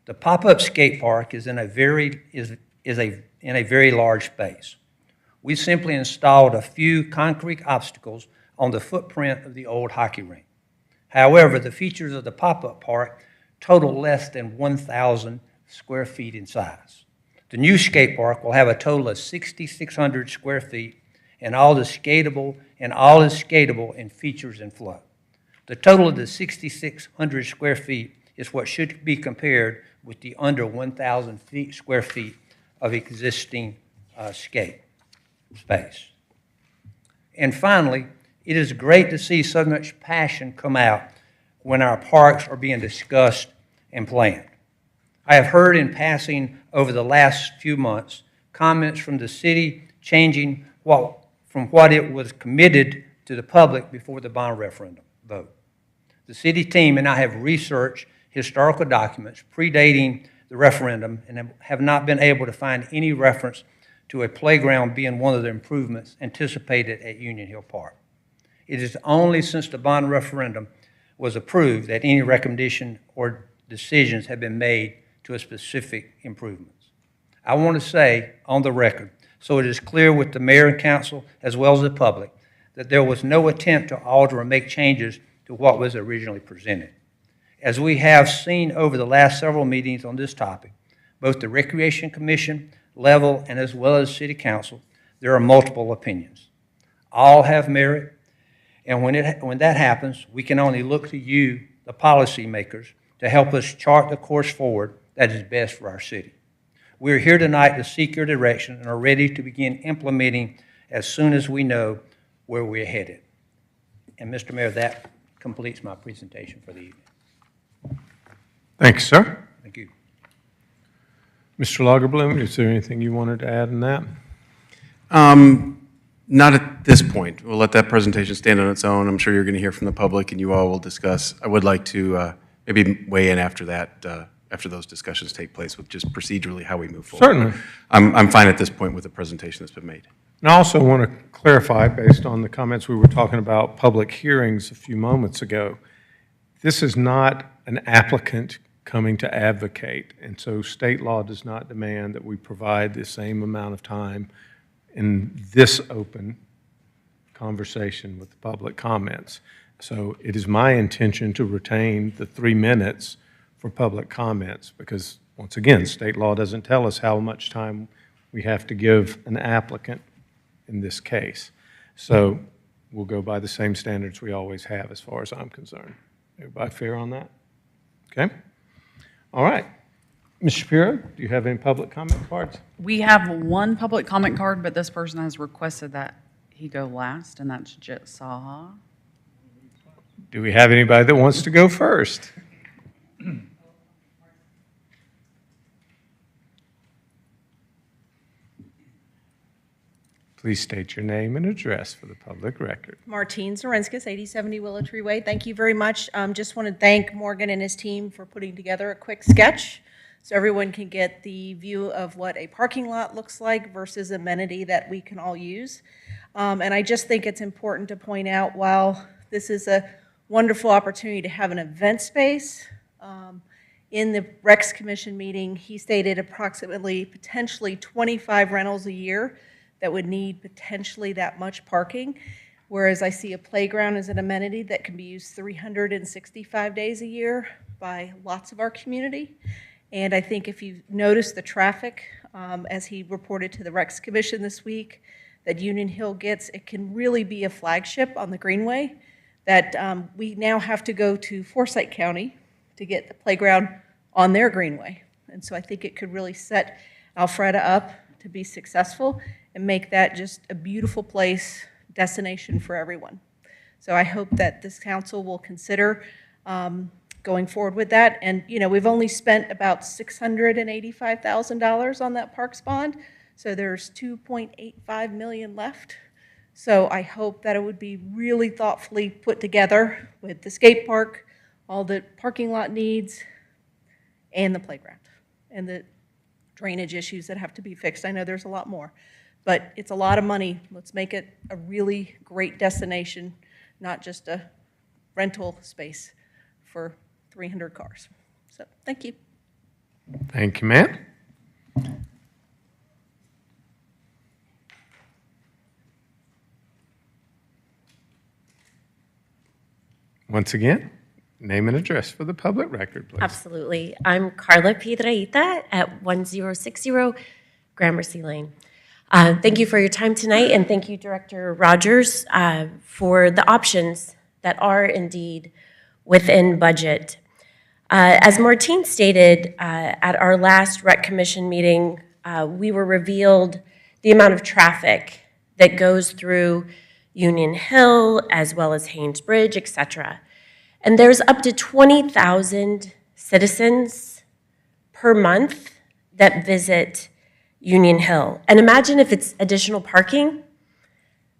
The pop-up skate park is in a very large space. We simply installed a few concrete obstacles on the footprint of the old hockey rink. However, the features of the pop-up park total less than 1,000 square feet in size. The new skate park will have a total of 6,600 square feet, and all is skatable in features and flow. The total of the 6,600 square feet is what should be compared with the under 1,000 square feet of existing skate space. And finally, it is great to see so much passion come out when our parks are being discussed and planned. I have heard in passing over the last few months comments from the city changing from what it was committed to the public before the bond referendum vote. The city team and I have researched historical documents predating the referendum and have not been able to find any reference to a playground being one of the improvements anticipated at Union Hill Park. It is only since the bond referendum was approved that any recommendation or decisions have been made to a specific improvements. I want to say on the record, so it is clear with the mayor and council as well as the public, that there was no attempt to alter or make changes to what was originally presented. As we have seen over the last several meetings on this topic, both the Recreation Commission level and as well as City Council, there are multiple opinions. All have merit, and when that happens, we can only look to you, the policymakers, to help us chart the course forward that is best for our city. We are here tonight to seek your direction and are ready to begin implementing as soon as we know where we're headed. And Mr. Mayor, that completes my presentation for the evening. Thanks, sir. Thank you. Mr. Lagerbloom, is there anything you wanted to add in that? Not at this point. We'll let that presentation stand on its own. I'm sure you're going to hear from the public, and you all will discuss. I would like to maybe weigh in after that, after those discussions take place, with just procedurally how we move forward. Certainly. I'm fine at this point with the presentation that's been made. And I also want to clarify, based on the comments we were talking about public hearings a few moments ago, this is not an applicant coming to advocate, and so state law does not demand that we provide the same amount of time in this open conversation with the public comments. So it is my intention to retain the 3 minutes for public comments because, once again, state law doesn't tell us how much time we have to give an applicant in this case. So we'll go by the same standards we always have as far as I'm concerned. Everybody fair on that? Okay? All right. Ms. Shapiro, do you have any public comment cards? We have one public comment card, but this person has requested that he go last, and that's Jit Saha. Do we have anybody that wants to go first? Please state your name and address for the public record. Martine Zarenskis, 8070 Willow Tree Way. Thank you very much. Just want to thank Morgan and his team for putting together a quick sketch so everyone can get the view of what a parking lot looks like versus amenity that we can all use. And I just think it's important to point out, while this is a wonderful opportunity to have an event space, in the Recs Commission meeting, he stated approximately potentially 25 rentals a year that would need potentially that much parking, whereas I see a playground as an amenity that can be used 365 days a year by lots of our community. And I think if you notice the traffic, as he reported to the Recs Commission this week, that Union Hill gets, it can really be a flagship on the Greenway that we now have to go to Forsyth County to get the playground on their Greenway. And so I think it could really set Alpharetta up to be successful and make that just a beautiful place, destination for everyone. So I hope that this council will consider going forward with that. And, you know, we've only spent about $685,000 on that parks bond, so there's $2.85 million left. So I hope that it would be really thoughtfully put together with the skate park, all the parking lot needs, and the playground, and the drainage issues that have to be fixed. I know there's a lot more, but it's a lot of money. Let's make it a really great destination, not just a rental space for 300 cars. So, thank you. Thank you, ma'am. Once again, name and address for the public record, please. Absolutely. I'm Carla Piedrahita at 1060 Gramercy Lane. Thank you for your time tonight, and thank you, Director Rogers, for the options that are indeed within budget. As Martine stated, at our last Rec Commission meeting, we were revealed the amount of traffic that goes through Union Hill, as well as Haynes Bridge, et cetera. And there's up to 20,000 citizens per month that visit Union Hill. And imagine if it's additional parking.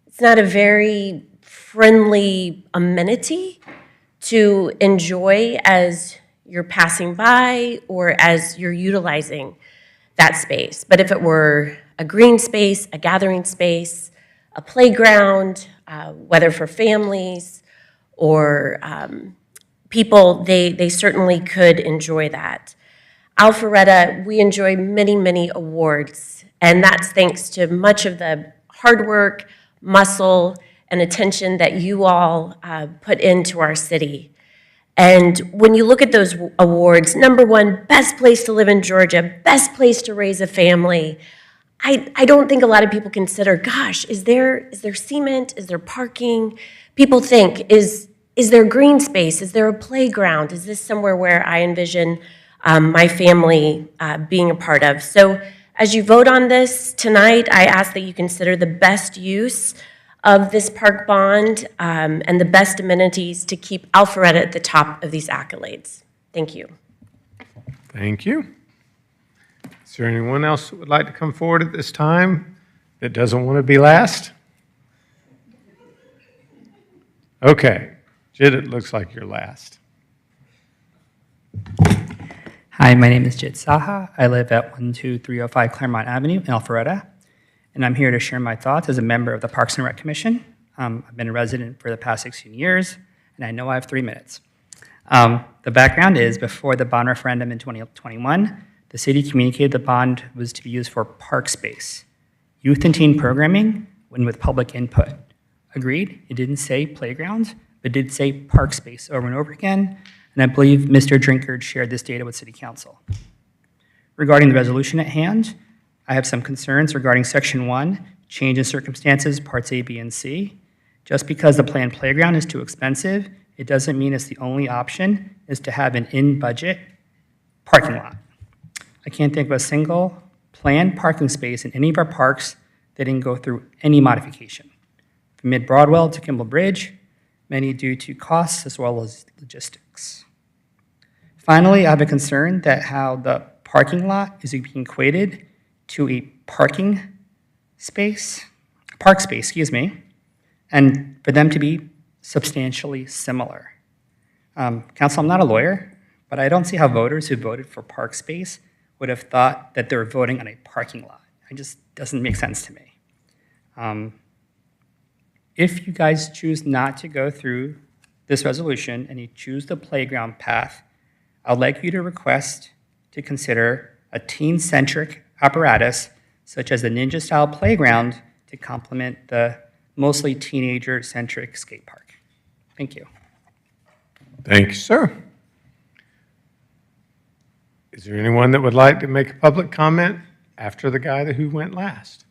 It's not a very friendly amenity to enjoy as you're passing by or as you're utilizing that space. But if it were a green space, a gathering space, a playground, whether for families or people, they certainly could enjoy that. Alpharetta, we enjoy many, many awards, and that's thanks to much of the hard work, muscle, and attention that you all put into our city. And when you look at those awards, number one, best place to live in Georgia, best place to raise a family, I don't think a lot of people consider, gosh, is there cement? Is there parking? People think, is there green space? Is there a playground? Is this somewhere where I envision my family being a part of? So as you vote on this tonight, I ask that you consider the best use of this park bond and the best amenities to keep Alpharetta at the top of these accolades. Thank you. Thank you. Is there anyone else that would like to come forward at this time that doesn't want to be last? Okay. Jid, it looks like you're last. Hi, my name is Jit Saha. I live at 12305 Claremont Avenue in Alpharetta. and I'm here to share my thoughts as a member of the Parks and Rec Commission. I've been a resident for the past 16 years, and I know I have 3 minutes. The background is, before the bond referendum in 2021, the city communicated the bond was to be used for park space, youth and teen programming, and with public input. Agreed, it didn't say playgrounds, but it did say park space over and over again, and I believe Mr. Drinkard shared this data with City Council. Regarding the resolution at hand, I have some concerns regarding Section 1, change in circumstances, Parts A, B, and C. Just because the planned playground is too expensive, it doesn't mean it's the only option is to have an in-budget parking lot. I can't think of a single planned parking space in any of our parks that didn't go through any modification. From Mid-Broadwell to Kimball Bridge, many due to costs as well as logistics. Finally, I have a concern that how the parking lot is being equated to a park space, and for them to be substantially similar. Council, I'm not a lawyer, but I don't see how voters who voted for park space would have thought that they were voting on a parking lot. It just doesn't make sense to me. If you guys choose not to go through this resolution and you choose the playground path, I'd like you to request to consider a teen-centric apparatus such as the ninja-style playground to complement the mostly teenager-centric skate park. Thank you. Thank you, sir. Is there anyone that would like to make a public comment after the guy who went last?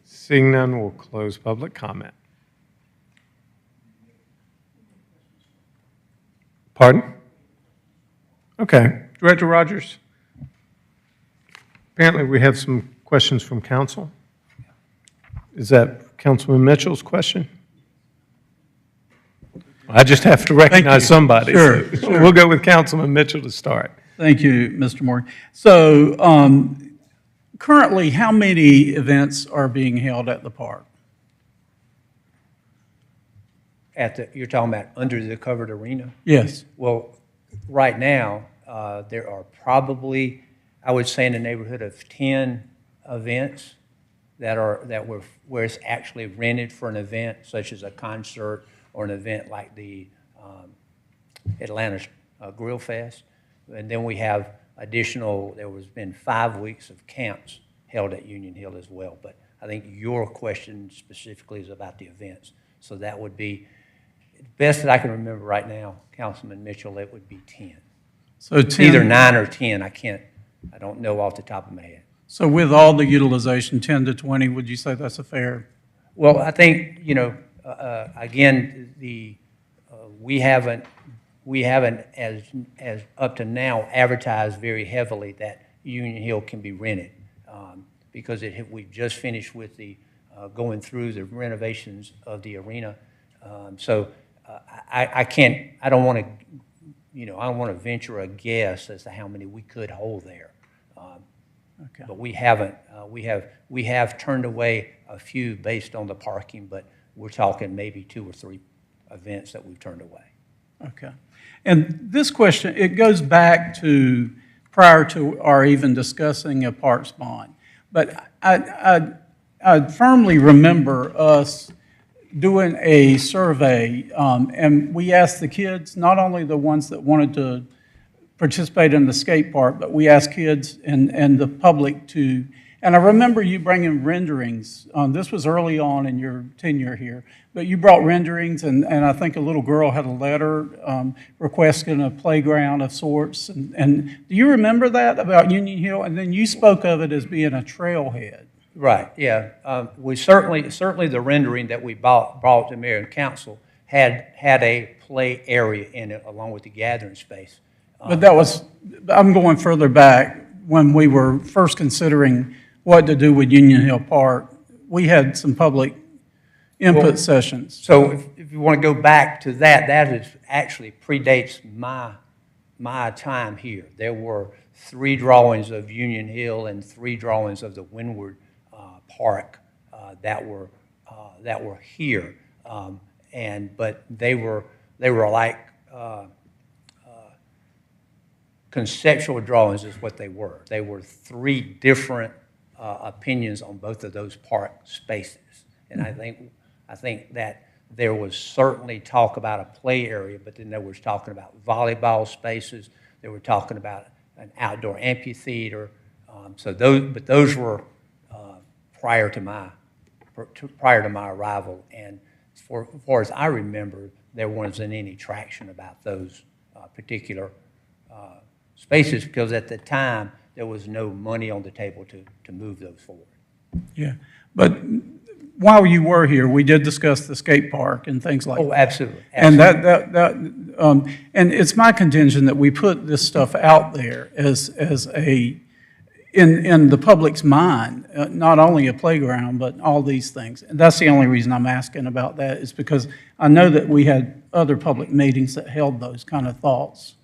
Seeing none, we'll close public comment. Pardon? Okay. Director Rogers? Apparently we have some questions from council. Is that Councilman Mitchell's question? I just have to recognize somebody. Sure, So sure. We'll go with Councilman Mitchell to start. Thank you, Mr. Morgan. So currently, how many events are being held at the park? You're talking about under the covered arena? Yes. Well, right now, there are probably, I would say, in the neighborhood of 10 events where it's actually rented for an event, such as a concert or an event like the Atlanta Grill Fest. And then we have additional, there has been 5 weeks of camps held at Union Hill as well. But I think your question specifically is about the events. So that would be, best that I can remember right now, Councilman Mitchell, it would be 10. So 10, either 9 or 10, I don't know off the top of my head. So with all the utilization, 10 to 20, would you say that's a fair? Well, I think, again, we haven't as up to now advertised very heavily that Union Hill can be rented because we've just finished with the going through the renovations of the arena. So I don't want to venture a guess as to how many we could hold there. Okay. But we haven't. We have turned away a few based on the parking, but we're talking maybe 2 or 3 events that we've turned away. Okay. And this question, it goes back to prior to our even discussing a parks bond. But I firmly remember us doing a survey, and we asked the kids, not only the ones that wanted to participate in the skate park, but we asked kids and the public to, and I remember you bringing renderings. This was early on in your tenure here, but you brought renderings, and I think a little girl had a letter requesting a playground of sorts. And do you remember that about Union Hill? And then you spoke of it as being a trailhead. Right, yeah. We certainly the rendering that we brought to Mayor and Council had a play area in it along with the gathering space. But I'm going further back when we were first considering what to do with Union Hill Park. We had some public input sessions. So if you want to go back to that, that is actually predates my time here. There were 3 drawings of Union Hill and 3 drawings of the Windward Park that were here, but they were like conceptual drawings is what they were. They were 3 different opinions on both of those park spaces. And I think that there was certainly talk about a play area, but then there was talking about volleyball spaces. They were talking about an outdoor amphitheater. But those were prior to my arrival. And as far as I remember, there wasn't any traction about those particular spaces because at the time there was no money on the table to move those forward. Yeah, but while you were here, we did discuss the skate park and things like that. Oh, absolutely. And and it's my contention that we put this stuff out there as in the public's mind, not only a playground, but all these things. And that's the only reason I'm asking about that is because I know that we had other public meetings that held those kind of thoughts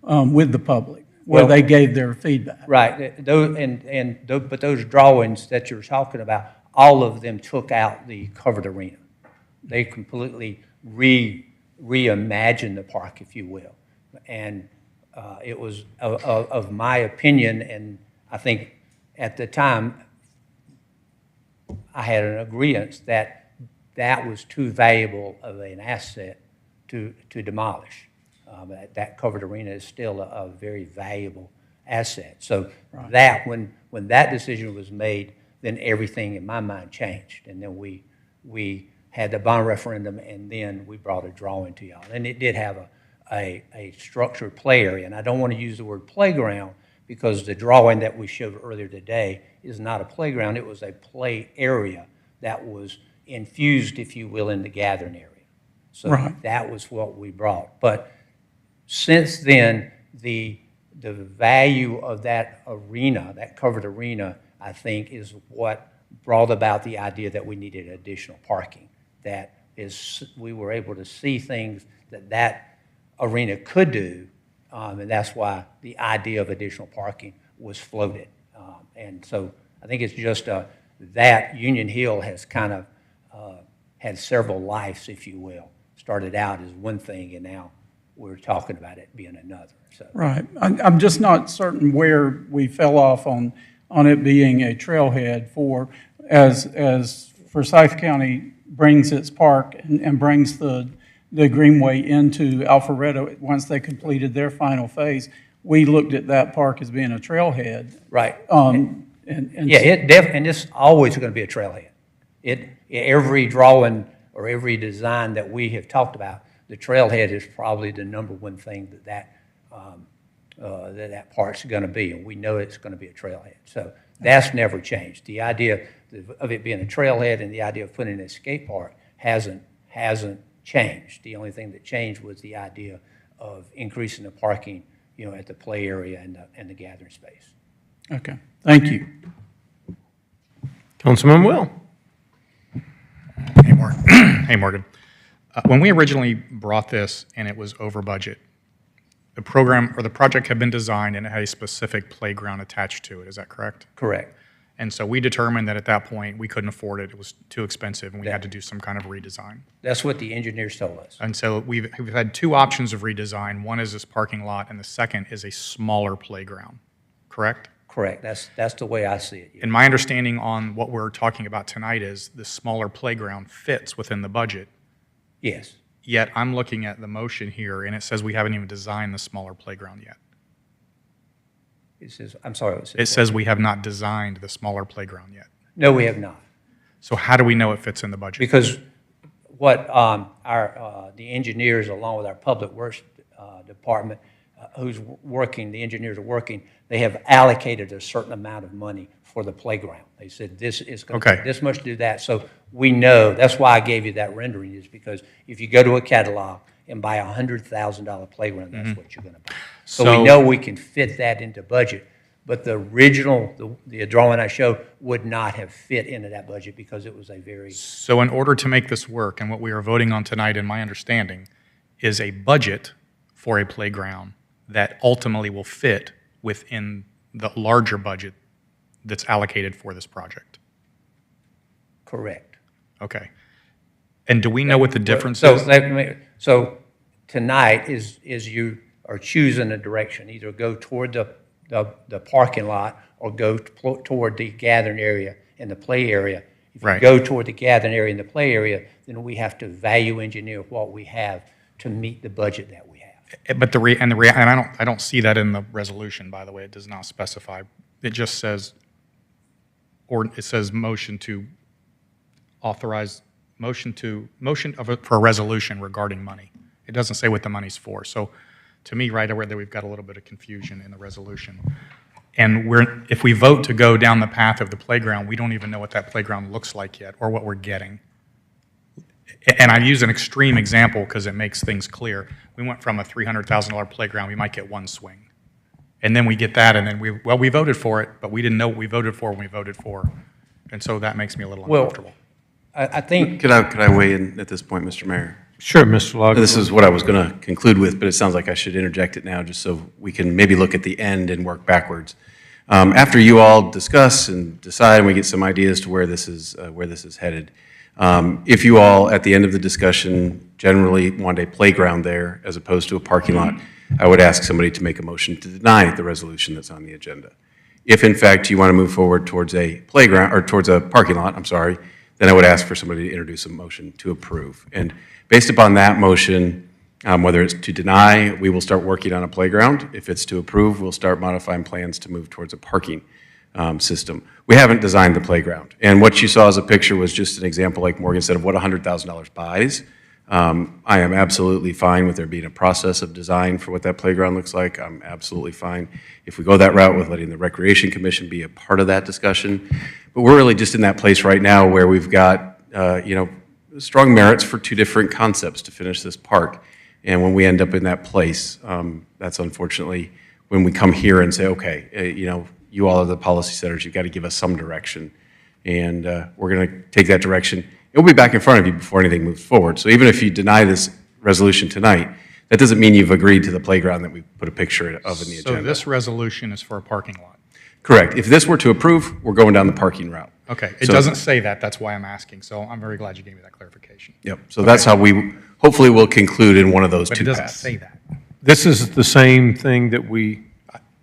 with the public, where they gave their feedback. Right. But those drawings that you're talking about, all of them took out the covered arena. They completely reimagined the park, if you will. And it was of my opinion, and I think at the time I had an agreement that that was too valuable of an asset to demolish. That covered arena is still a very valuable asset. So that when that decision was made, then everything in my mind changed. And then we had the bond referendum, and then we brought a drawing to y'all. And it did have a structured play area. And I don't want to use the word playground because the drawing that we showed earlier today is not a playground. It was a play area that was infused, if you will, in the gathering area. So that was what we brought. But since then, the value of that arena, that covered arena, I think is what brought about the idea that we needed additional parking. That is, we were able to see things that arena could do, and that's why the idea of additional parking was floated. And so I think it's just that Union Hill has kind of had several lives, if you will. Started out as one thing, and now we're talking about it being another. So. Right. I'm just not certain where we fell off on it being a trailhead for, as Forsyth County brings its park and brings the Greenway into Alpharetta once they completed their final phase. We looked at that park as being a trailhead. Right. And it's always going to be a trailhead. Every drawing or every design that we have talked about, the trailhead is probably the number one thing that park's going to be, and we know it's going to be a trailhead. So that's never changed. The idea of it being a trailhead and the idea of putting a skate park hasn't changed. The only thing that changed was the idea of increasing the parking, at the play area and the gathering space. Okay, thank you. Councilman Will. Hey, Morgan. Hey, Morgan. When we originally brought this and it was over budget, the program or the project had been designed and it had a specific playground attached to it. Is that correct? Correct. And so we determined that at that point we couldn't afford it. It was too expensive, and we had to do some kind of redesign. That's what the engineers told us. And so we've had two options of redesign. One is this parking lot, and the second is a smaller playground. Correct? Correct. That's the way I see it. And my understanding on what we're talking about tonight is the smaller playground fits within the budget. Yes. Yet I'm looking at the motion here, and it says we haven't even designed the smaller playground yet. It says, I'm sorry. It says we have not designed the smaller playground yet. No, we have not. So how do we know it fits in the budget? Because what the engineers, along with our public works department, the engineers are working, they have allocated a certain amount of money for the playground. They said this is going to take this much to do that. So we know, that's why I gave you that rendering, is because if you go to a catalog and buy a $100,000 playground, that's what you're going to buy. So we know we can fit that into budget. But the original, the drawing I showed would not have fit into that budget because it was a very... So in order to make this work, and what we are voting on tonight, in my understanding, is a budget for a playground that ultimately will fit within the larger budget that's allocated for this project. Correct. Okay. And do we know what the difference is? So tonight is you are choosing a direction, either go toward the the parking lot or go toward the gathering area and the play area. If you Right. go toward the gathering area and the play area, then we have to value engineer what we have to meet the budget that we have. But I don't see that in the resolution, by the way. It does not specify. It just says, or it says motion to authorize, for a resolution regarding money. It doesn't say what the money's for. So to me, right away, there we've got a little bit of confusion in the resolution. And if we vote to go down the path of the playground, we don't even know what that playground looks like yet or what we're getting. And I use an extreme example because it makes things clear. We went from a $300,000 playground, we might get one swing. And then we get that, and then we voted for it, but we didn't know what we voted for when we voted for. And so that makes me a little uncomfortable. I think. Could I weigh in at this point, Mr. Mayor? Sure, Mr. Log. This is what I was going to conclude with, but it sounds like I should interject it now just so we can maybe look at the end and work backwards. After you all discuss and decide and we get some ideas to where this is headed, if you all, at the end of the discussion, generally want a playground there as opposed to a parking lot, I would ask somebody to make a motion to deny the resolution that's on the agenda. If in fact you want to move forward towards a playground, or towards a parking lot, I'm sorry, then I would ask for somebody to introduce a motion to approve. And based upon that motion, whether it's to deny, we will start working on a playground. If it's to approve, we'll start modifying plans to move towards a parking system. We haven't designed the playground. And what you saw as a picture was just an example, like Morgan said, of what $100,000 buys. I am absolutely fine with there being a process of design for what that playground looks like. I'm absolutely fine if we go that route with letting the Recreation Commission be a part of that discussion. But we're really just in that place right now where we've got, strong merits for two different concepts to finish this park. And when we end up in that place, that's unfortunately when we come here and say, okay, you all are the policy setters, you've got to give us some direction. And we're going to take that direction. It'll be back in front of you before anything moves forward. So even if you deny this resolution tonight, that doesn't mean you've agreed to the playground that we put a picture of in the agenda. So this resolution is for a parking lot? Correct. If this were to approve, we're going down the parking route. Okay. It doesn't say that. That's why I'm asking. So I'm very glad you gave me that clarification. Yep. So that's how we hopefully will conclude in one of those two But it doesn't paths. say that. This is the same thing that we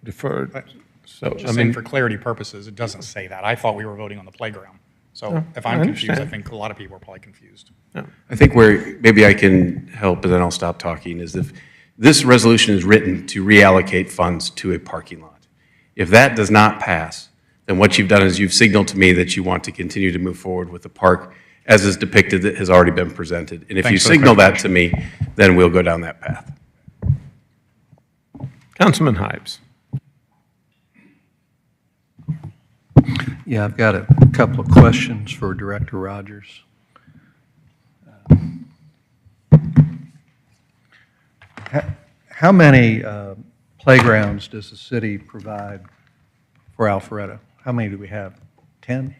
deferred. So, Just saying for clarity purposes, it doesn't say that. I thought we were voting on the playground. So if I'm confused, I think a lot of people are probably confused. I think where maybe I can help, and then I'll stop talking, is if this resolution is written to reallocate funds to a parking lot. If that does not pass, then what you've done is you've signaled to me that you want to continue to move forward with the park as is depicted that has already been presented. And if you Thanks for the signal that to me, then we'll go down that path. Councilman Hipes. Yeah, I've got a couple of questions for Director Rogers. How many playgrounds does the city provide for Alpharetta? How many do we have? 10?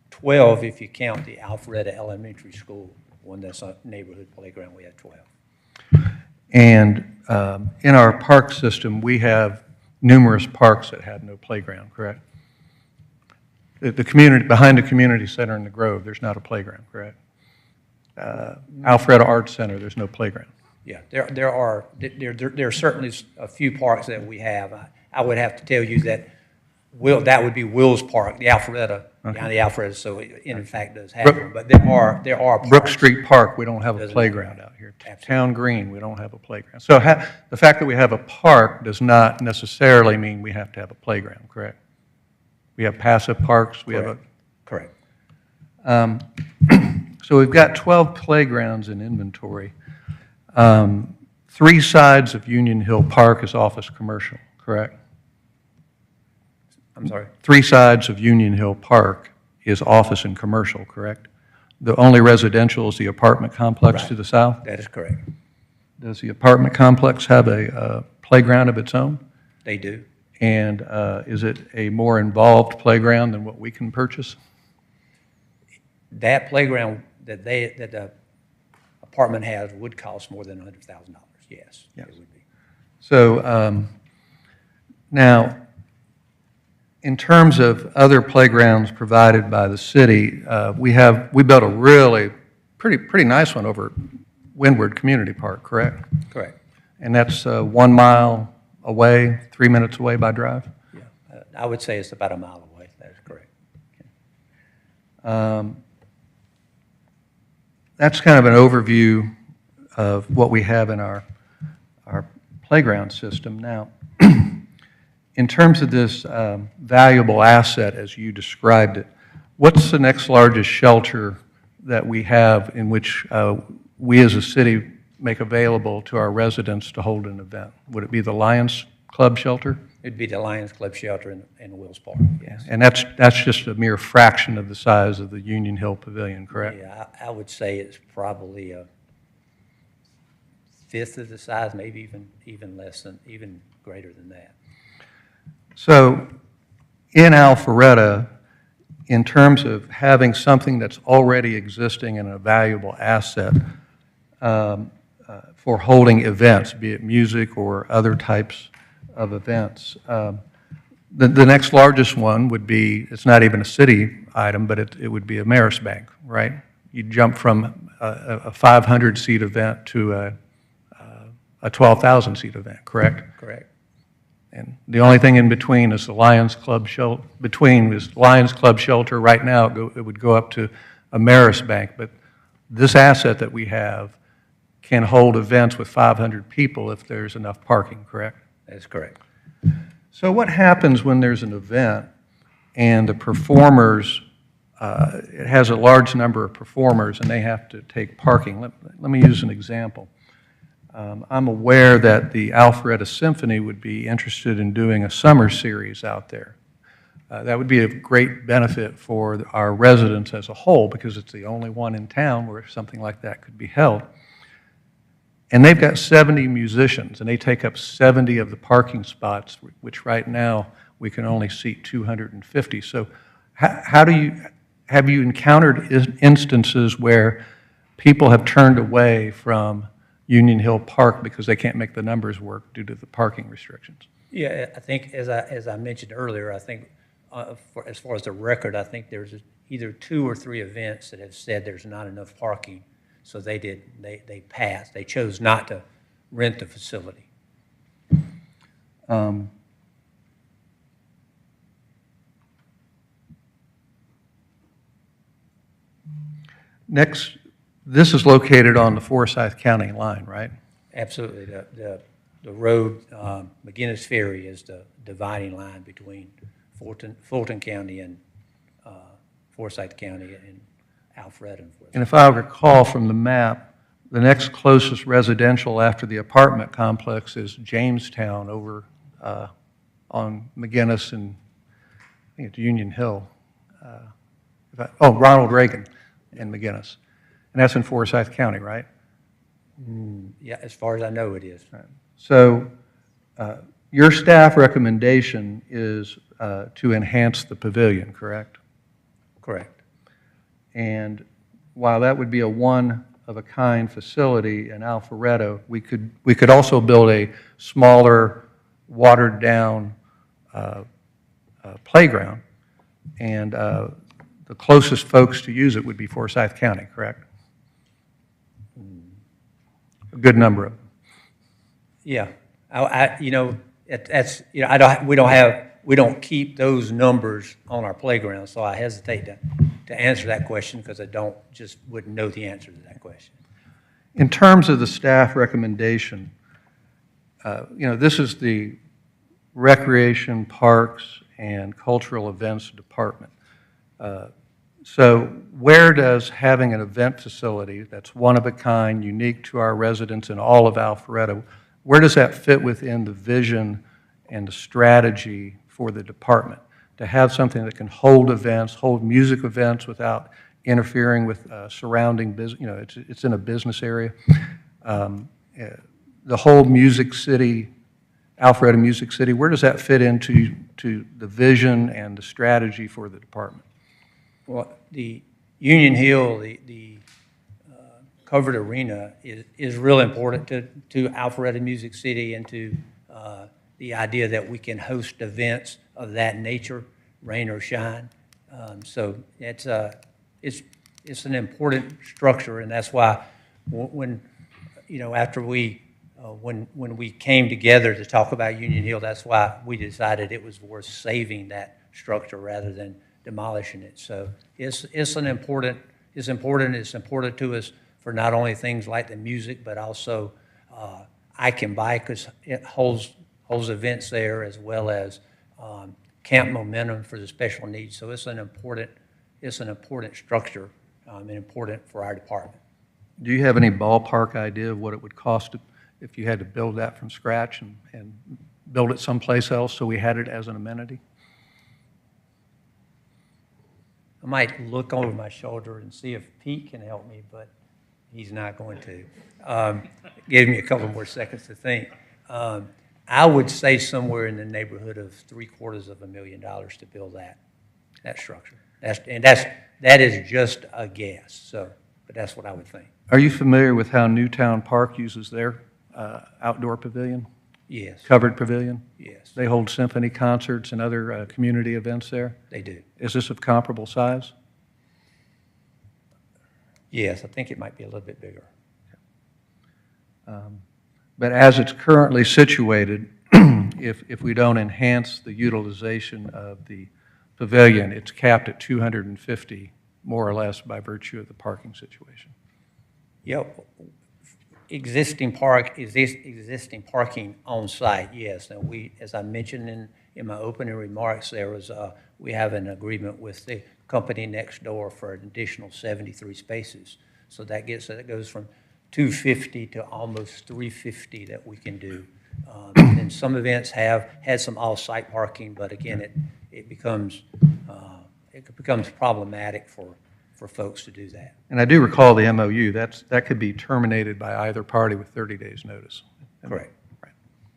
12 if you count the Alpharetta Elementary School, one that's a neighborhood playground, we have 12. And in our park system, we have numerous parks that have no playground, correct? The community, behind the community center in the Grove, there's not a playground, correct? Alpharetta Arts Center, there's no playground. Yeah, there are certainly a few parks that we have. I would have to tell you that that would be Wills Park, the Alpharetta, down the Alpharetta, so it in fact does have one. But there are parks. Brook Street Park, we don't have a playground out here. Town Green, we don't have a playground. So the fact that we have a park does not necessarily mean we have to have a playground, correct? We have passive parks, we have a... Correct. So we've got 12 playgrounds in inventory. 3 sides of Union Hill Park is office commercial, correct? I'm sorry? 3 sides of Union Hill Park is office and commercial, correct? The only residential is the apartment complex to the south? That is correct. Does the apartment complex have a playground of its own? They do. And is it a more involved playground than what we can purchase? That playground that the apartment has would cost more than $100,000, yes. Yes. It would be. So now, in terms of other playgrounds provided by the city, we built a really pretty nice one over Windward Community Park, correct? Correct. And that's 1 mile away, 3 minutes away by drive? I would say it's about a mile away. That is correct. That's kind of an overview of what we have in our playground system. Now, in terms of this valuable asset, as you described it, what's the next largest shelter that we have in which we as a city make available to our residents to hold an event? Would it be the Lions Club shelter? It'd be the Lions Club shelter in Wills Park, yes. And that's just a mere fraction of the size of the Union Hill Pavilion, correct? Yeah, I would say it's probably a fifth of the size, maybe even less than, even greater than that. So in Alpharetta, in terms of having something that's already existing and a valuable asset for holding events, be it music or other types of events, the next largest one would be, it's not even a city item, but it would be a Maris Bank, right? You jump from a 500-seat event to a 12,000-seat event, correct? Correct. And the only thing in between is the Lions Club shelter. Between is Lions Club shelter. Right now, it would go up to a Maris Bank. But this asset that we have can hold events with 500 people if there's enough parking, correct? That's correct. So what happens when there's an event and the performers, it has a large number of performers and they have to take parking? Let me use an example. I'm aware that the Alpharetta Symphony would be interested in doing a summer series out there. That would be a great benefit for our residents as a whole because it's the only one in town where something like that could be held. And they've got 70 musicians, and they take up 70 of the parking spots, which right now we can only seat 250. So have you encountered instances where people have turned away from Union Hill Park because they can't make the numbers work due to the parking restrictions? Yeah, I think as I mentioned earlier, I think as far as the record, I think there's either 2 or 3 events that have said there's not enough parking, so they passed. They chose not to rent the facility. Next, this is located on the Forsyth County line, right? Absolutely. The road, McGinnis Ferry is the dividing line between Fulton County and Forsyth County and Alpharetta. And if I recall from the map, the next closest residential after the apartment complex is Jamestown over on McGinnis and I think it's Union Hill. Ronald Reagan and McGinnis. And that's in Forsyth County, right? Yeah, as far as I know, it is. Right. So your staff recommendation is to enhance the pavilion, correct? Correct. And while that would be a one-of-a-kind facility in Alpharetta, we could also build a smaller, watered-down playground, and the closest folks to use it would be Forsyth County, correct? A good number of them. Yeah, we don't keep those numbers on our playground, so I hesitate to answer that question because I wouldn't know the answer to that question. In terms of the staff recommendation, this is the Recreation, Parks, and Cultural Events Department. So where does having an event facility that's one of a kind, unique to our residents in all of Alpharetta, where does that fit within the vision and the strategy for the department? To have something that can hold events, hold music events without interfering with surrounding business, it's in a business area. The whole Music City, Alpharetta Music City, where does that fit into the vision and the strategy for the department? Well, the Union Hill, the covered arena is real important to Alpharetta Music City and to the idea that we can host events of that nature, rain or shine. So it's an important structure, and that's why when after we when we came together to talk about Union Hill, that's why we decided it was worth saving that structure rather than demolishing it. So it's important to us for not only things like the music, but also I Can Buy, because it holds events there, as well as Camp Momentum for the special needs. So it's an important structure and important for our department. Do you have any ballpark idea of what it would cost if you had to build that from scratch and build it someplace else so we had it as an amenity? I might look over my shoulder and see if Pete can help me, but he's not going to. Give me a couple more seconds to think. I would say somewhere in the neighborhood of $750,000 to build that structure. That is just a guess. So, but that's what I would think. Are you familiar with how Newtown Park uses their outdoor pavilion? Yes. Covered pavilion? Yes. They hold symphony concerts and other community events there? They do. Is this of comparable size? Yes, I think it might be a little bit bigger. But as it's currently situated, if we don't enhance the utilization of the pavilion, it's capped at 250, more or less, by virtue of the parking situation. Yep. Existing parking on site, yes. And we, as I mentioned in my opening remarks, we have an agreement with the company next door for an additional 73 spaces. So that goes from 250 to almost 350 that we can do. And some events have had some off-site parking, but again, it becomes problematic for folks to do that. And I do recall the MOU. That could be terminated by either party with 30 days' notice. Correct. Right.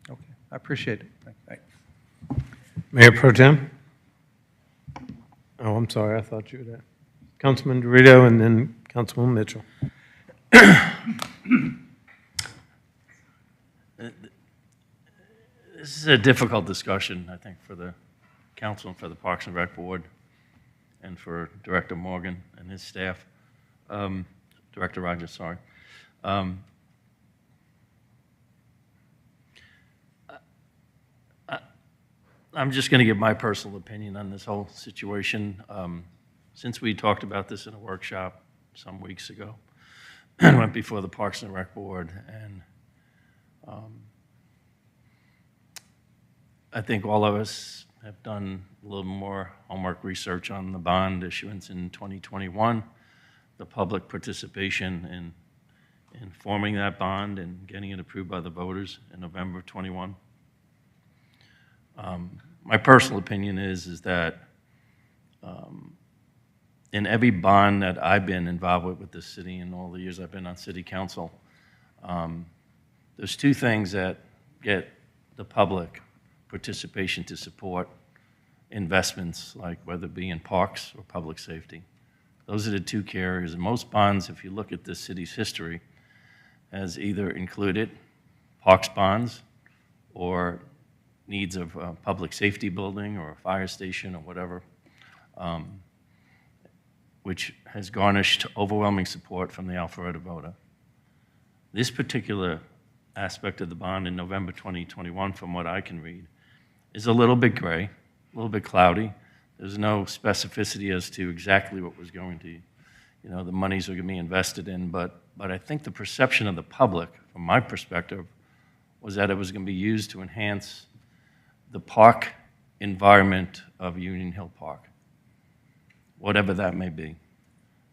Okay. I appreciate it. Thank you. Mayor Pro Tem? Oh, I'm sorry. I thought you were there. Councilman Dorito and then Councilman Mitchell. This is a difficult discussion, I think, for the council and for the Parks and Rec Board and for Director Morgan and his staff. Director Rogers, sorry. I'm just going to give my personal opinion on this whole situation. Since we talked about this in a workshop some weeks ago, and went before the Parks and Rec Board, and I think all of us have done a little more homework research on the bond issuance in 2021, the public participation in forming that bond and getting it approved by the voters in November of 21. My personal opinion is that in every bond that I've been involved with the city in all the years I've been on city council, there's two things that get the public participation to support investments, like whether it be in parks or public safety. Those are the two key areas. And most bonds, if you look at the city's history, has either included parks bonds or needs of a public safety building or a fire station or whatever, which has garnished overwhelming support from the Alpharetta voter. This particular aspect of the bond in November 2021, from what I can read, is a little bit gray, a little bit cloudy. There's no specificity as to exactly what was going to, the monies are going to be invested in, but I think the perception of the public, from my perspective, was that it was going to be used to enhance the park environment of Union Hill Park, whatever that may be,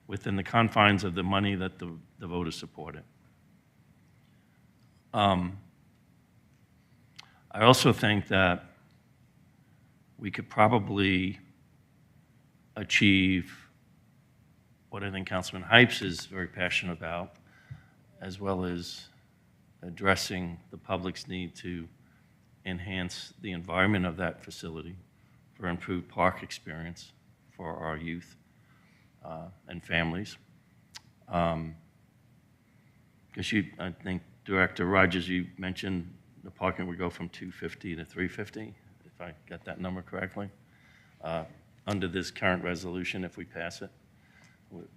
within the confines of the money that the voters supported. I also think that we could probably achieve what I think Councilman Hypes is very passionate about, as well as addressing the public's need to enhance the environment of that facility for improved park experience for our youth and families. Because I think, Director Rogers, you mentioned the parking would go from 250 to 350, if I got that number correctly, under this current resolution if we pass it,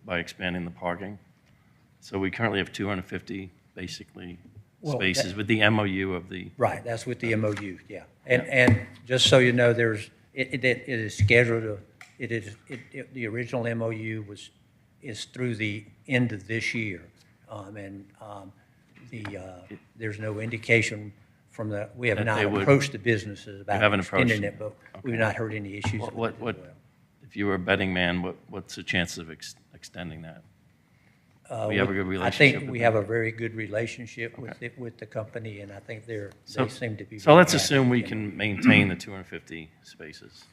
by expanding the parking. So we currently have 250 basically Well, spaces with the MOU of the, Right, that's with the MOU, yeah. And just so you know, it is scheduled to, the original MOU is through the end of this year. There's no indication from we have That not they would- approached the businesses about haven't approached extending them. it, but we've not heard any issues. if you were a betting man, what's the chances of extending that? We have a good relationship I think with we them? have a very good relationship with the company, and I think they seem to be. So very let's happy. assume we can maintain the 250 spaces.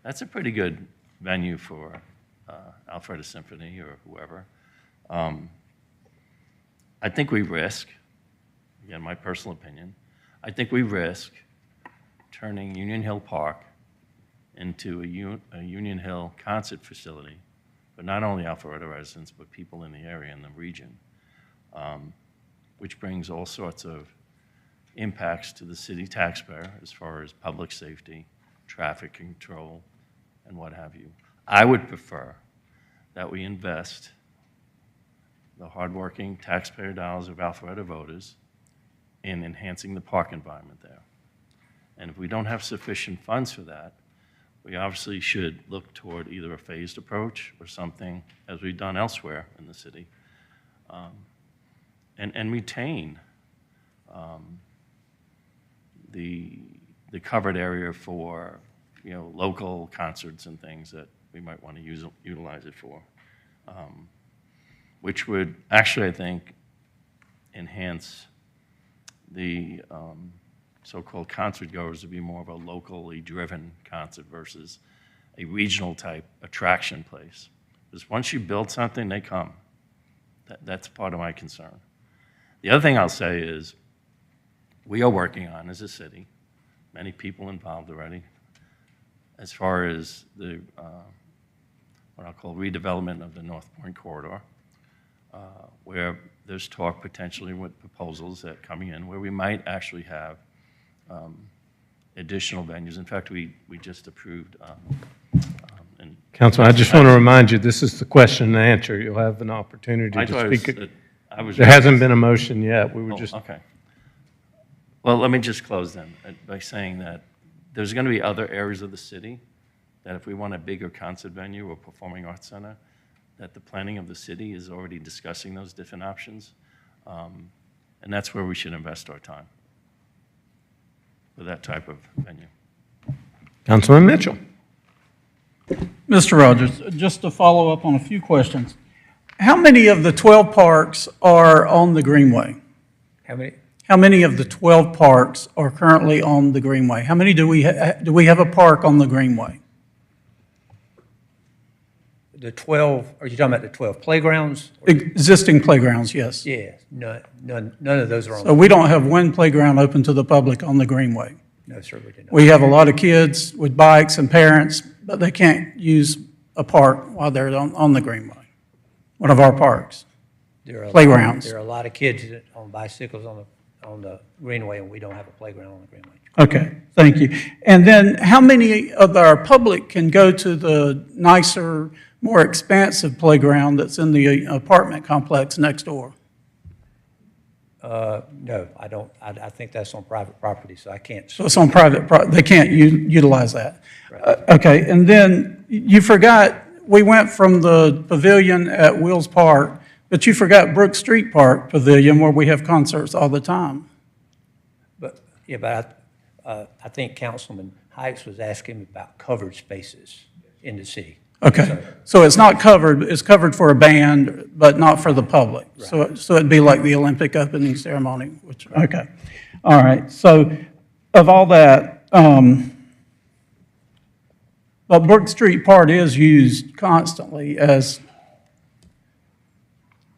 That's a pretty good venue for Alpharetta Symphony or whoever. I think we risk, again, my personal opinion, I think we risk turning Union Hill Park into a Union Hill concert facility for not only Alpharetta residents, but people in the area and the region, which brings all sorts of impacts to the city taxpayer as far as public safety, traffic control, and what have you. I would prefer that we invest the hardworking taxpayer dollars of Alpharetta voters in enhancing the park environment there. And if we don't have sufficient funds for that, we obviously should look toward either a phased approach or something, as we've done elsewhere in the city, and retain the covered area for local concerts and things that we might want to utilize it for, which would actually, I think, enhance the so-called concert goers to be more of a locally driven concert versus a regional type attraction place. Because once you build something, they come. That's part of my concern. The other thing I'll say is we are working on, as a city, many people involved already, as far as the what I'll call redevelopment of the North Point corridor, where there's talk potentially with proposals that coming in where we might actually have additional venues. In fact, we just approved. Councilman, I just want to remind you, this is the question and answer. You'll have an opportunity I to thought speak. was There hasn't been a motion yet. We were just. Okay. Well, let me just close then by saying that there's going to be other areas of the city that if we want a bigger concert venue or performing arts center, that the planning of the city is already discussing those different options. And that's where we should invest our time, for that type of venue. Councilman Mitchell. Mr. Rogers, just to follow up on a few questions. How many of the 12 parks are on the Greenway? How many? How many of the 12 parks are currently on the Greenway? How many do we have a park on the Greenway? The 12, are you talking about the 12 playgrounds? Existing playgrounds, yes. Yeah, none of those are on. So we don't have one playground open to the public on the Greenway. No, sir, we do not. We have a lot of kids with bikes and parents, but they can't use a park while they're on the Greenway, one of our parks, playgrounds. There are a lot of kids on bicycles on the Greenway, and we don't have a playground on the Greenway. Okay, thank you. And then how many of our public can go to the nicer, more expansive playground that's in the apartment complex next door? No, I don't. I think that's on private property, so I can't. So it's on private, they can't utilize that. Okay, and then you forgot, we went from the pavilion at Wills Park, but you forgot Brook Street Park Pavilion where we have concerts all the time. But I think Councilman Heights was asking about covered spaces in the city. Okay, so it's not covered, it's covered for a band, but not for the public. Right. So it'd be like the Olympic opening ceremony, which, okay. All right, so of all that, but Brook Street Park is used constantly as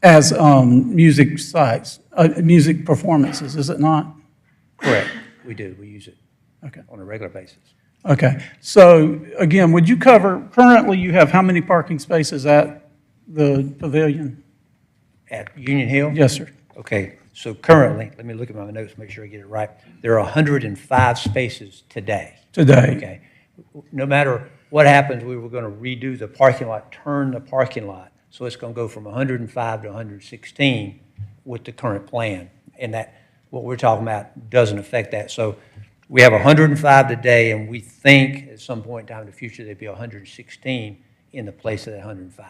music sites, music performances, is it not? Correct, we do, we use it Okay. on a regular basis. Okay, so again, would you cover, currently you have how many parking spaces at the pavilion? At Union Hill? Yes, sir. Okay, so currently, let me look at my notes, make sure I get it right. There are 105 spaces today. Today. Okay. No matter what happens, we were going to redo the parking lot, turn the parking lot. So it's going to go from 105 to 116 with the current plan. And what we're talking about doesn't affect that. So we have 105 today, and we think at some point in time in the future, there'd be 116 in the place of that 105.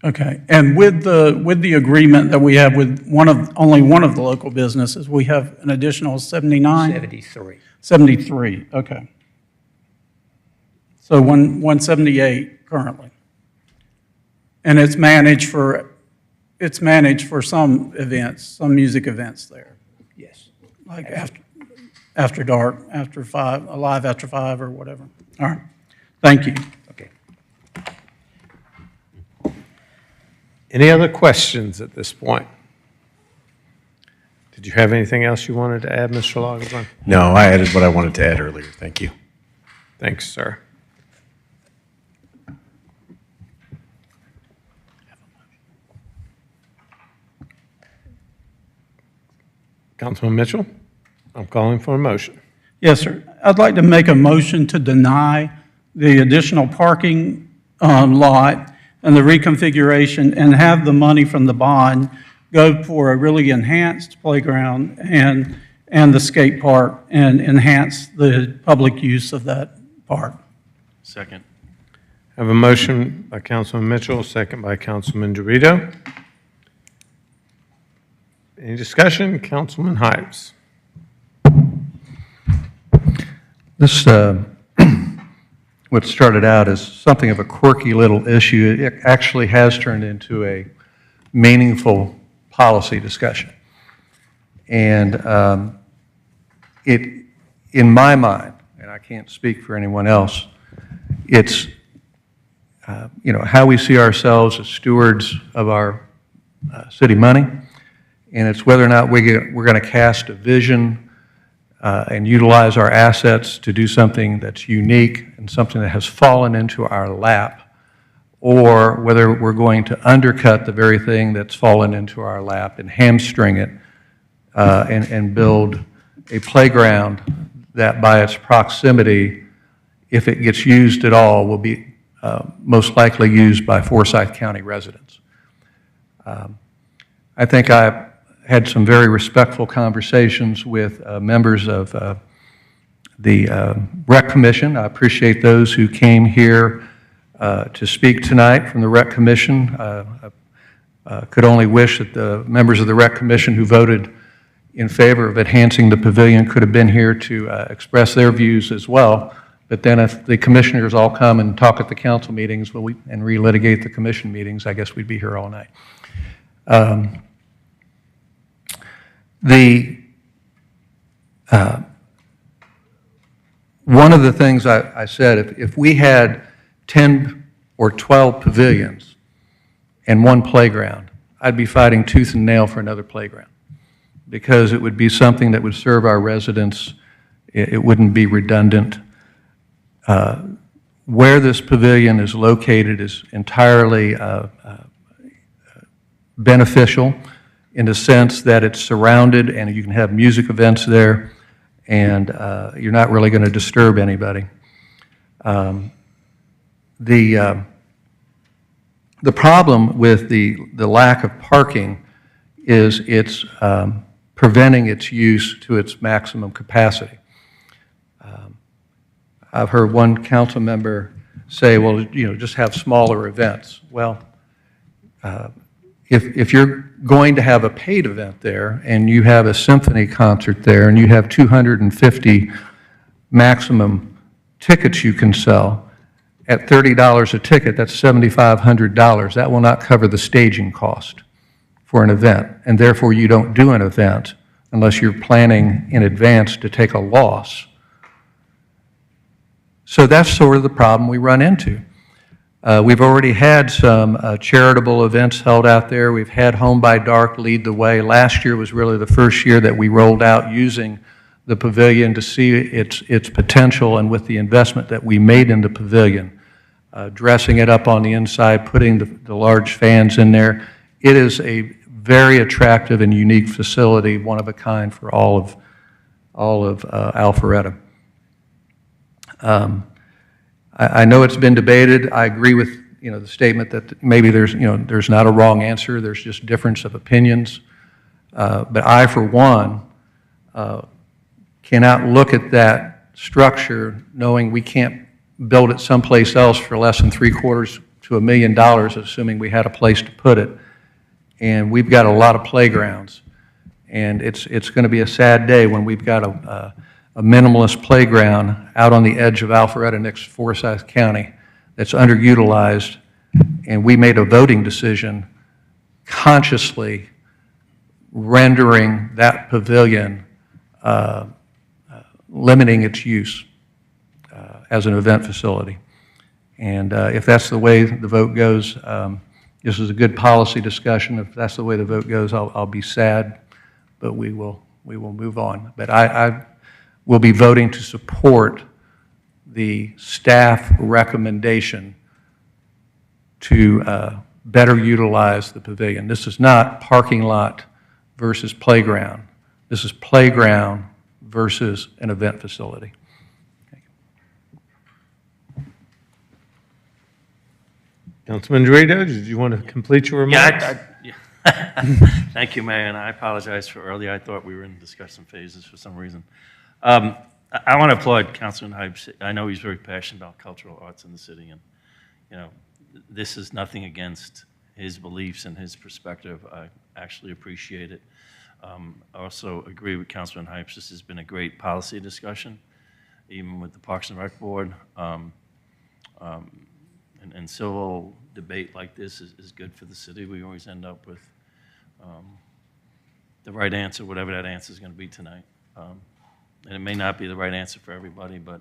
Okay, and with the agreement that we have with only one of the local businesses, we have an additional 79? 73. 73, okay. So 178 currently. And it's managed for some events, some music events there, Yes. like after dark, after 5, Alive after 5 or whatever. All right, thank you. Okay. Any other questions at this point? Did you have anything else you wanted to add, Mr. Lagerblum? No, I added what I wanted to add earlier. Thank you. Thanks, sir. Councilman Mitchell, I'm calling for a motion. Yes, sir. I'd like to make a motion to deny the additional parking lot and the reconfiguration and have the money from the bond go for a really enhanced playground and the skate park and enhance the public use of that park. Second. I have a motion by Councilman Mitchell, second by Councilman Dorito. Any discussion? Councilman Hipes. This, what started out as something of a quirky little issue, it actually has turned into a meaningful policy discussion. And it, in my mind, and I can't speak for anyone else, it's how we see ourselves as stewards of our city money, and it's whether or not we're going to cast a vision and utilize our assets to do something that's unique and something that has fallen into our lap, or whether we're going to undercut the very thing that's fallen into our lap and hamstring it and build a playground that by its proximity, if it gets used at all, will be most likely used by Forsyth County residents. I think I had some very respectful conversations with members of the Rec Commission. I appreciate those who came here to speak tonight from the Rec Commission. I could only wish that the members of the Rec Commission who voted in favor of enhancing the pavilion could have been here to express their views as well. But then if the commissioners all come and talk at the council meetings and relitigate the commission meetings, I guess we'd be here all night. One of the things I said, if we had 10 or 12 pavilions and one playground, I'd be fighting tooth and nail for another playground because it would be something that would serve our residents. It wouldn't be redundant. Where this pavilion is located is entirely beneficial in the sense that it's surrounded and you can have music events there and you're not really going to disturb anybody. The problem with the lack of parking is it's preventing its use to its maximum capacity. I've heard one council member say, well, just have smaller events. Well, if you're going to have a paid event there and you have a symphony concert there and you have 250 maximum tickets you can sell at $30 a ticket, that's $7,500. That will not cover the staging cost for an event, and therefore you don't do an event unless you're planning in advance to take a loss. So that's sort of the problem we run into. We've already had some charitable events held out there. We've had Home by Dark lead the way. Last year was really the first year that we rolled out using the pavilion to see its potential, and with the investment that we made in the pavilion, dressing it up on the inside, putting the large fans in there. It is a very attractive and unique facility, one of a kind for all of Alpharetta. I know it's been debated. I agree with the statement that maybe there's not a wrong answer. There's just difference of opinions. But I, for one, cannot look at that structure knowing we can't build it someplace else for less than $750,000 to $1 million, assuming we had a place to put it. And we've got a lot of playgrounds. And it's going to be a sad day when we've got a minimalist playground out on the edge of Alpharetta next to Forsyth County that's underutilized. And we made a voting decision consciously rendering that pavilion, limiting its use as an event facility. And if that's the way the vote goes, this is a good policy discussion. If that's the way the vote goes, I'll be sad, but we will move on. But I will be voting to support the staff recommendation to better utilize the pavilion. This is not parking lot versus playground. This is playground versus an event facility. Councilman Dorito, did you want to complete your remarks? Thank you, Mayor, and I apologize for earlier. I thought we were in discussion phases for some reason. I want to applaud Councilman Hypes. I know he's very passionate about cultural arts in the city, and this is nothing against his beliefs and his perspective. I actually appreciate it. I also agree with Councilman Hypes. This has been a great policy discussion, even with the Parks and Rec Board. And civil debate like this is good for the city. We always end up with the right answer, whatever that answer is going to be tonight. And it may not be the right answer for everybody, but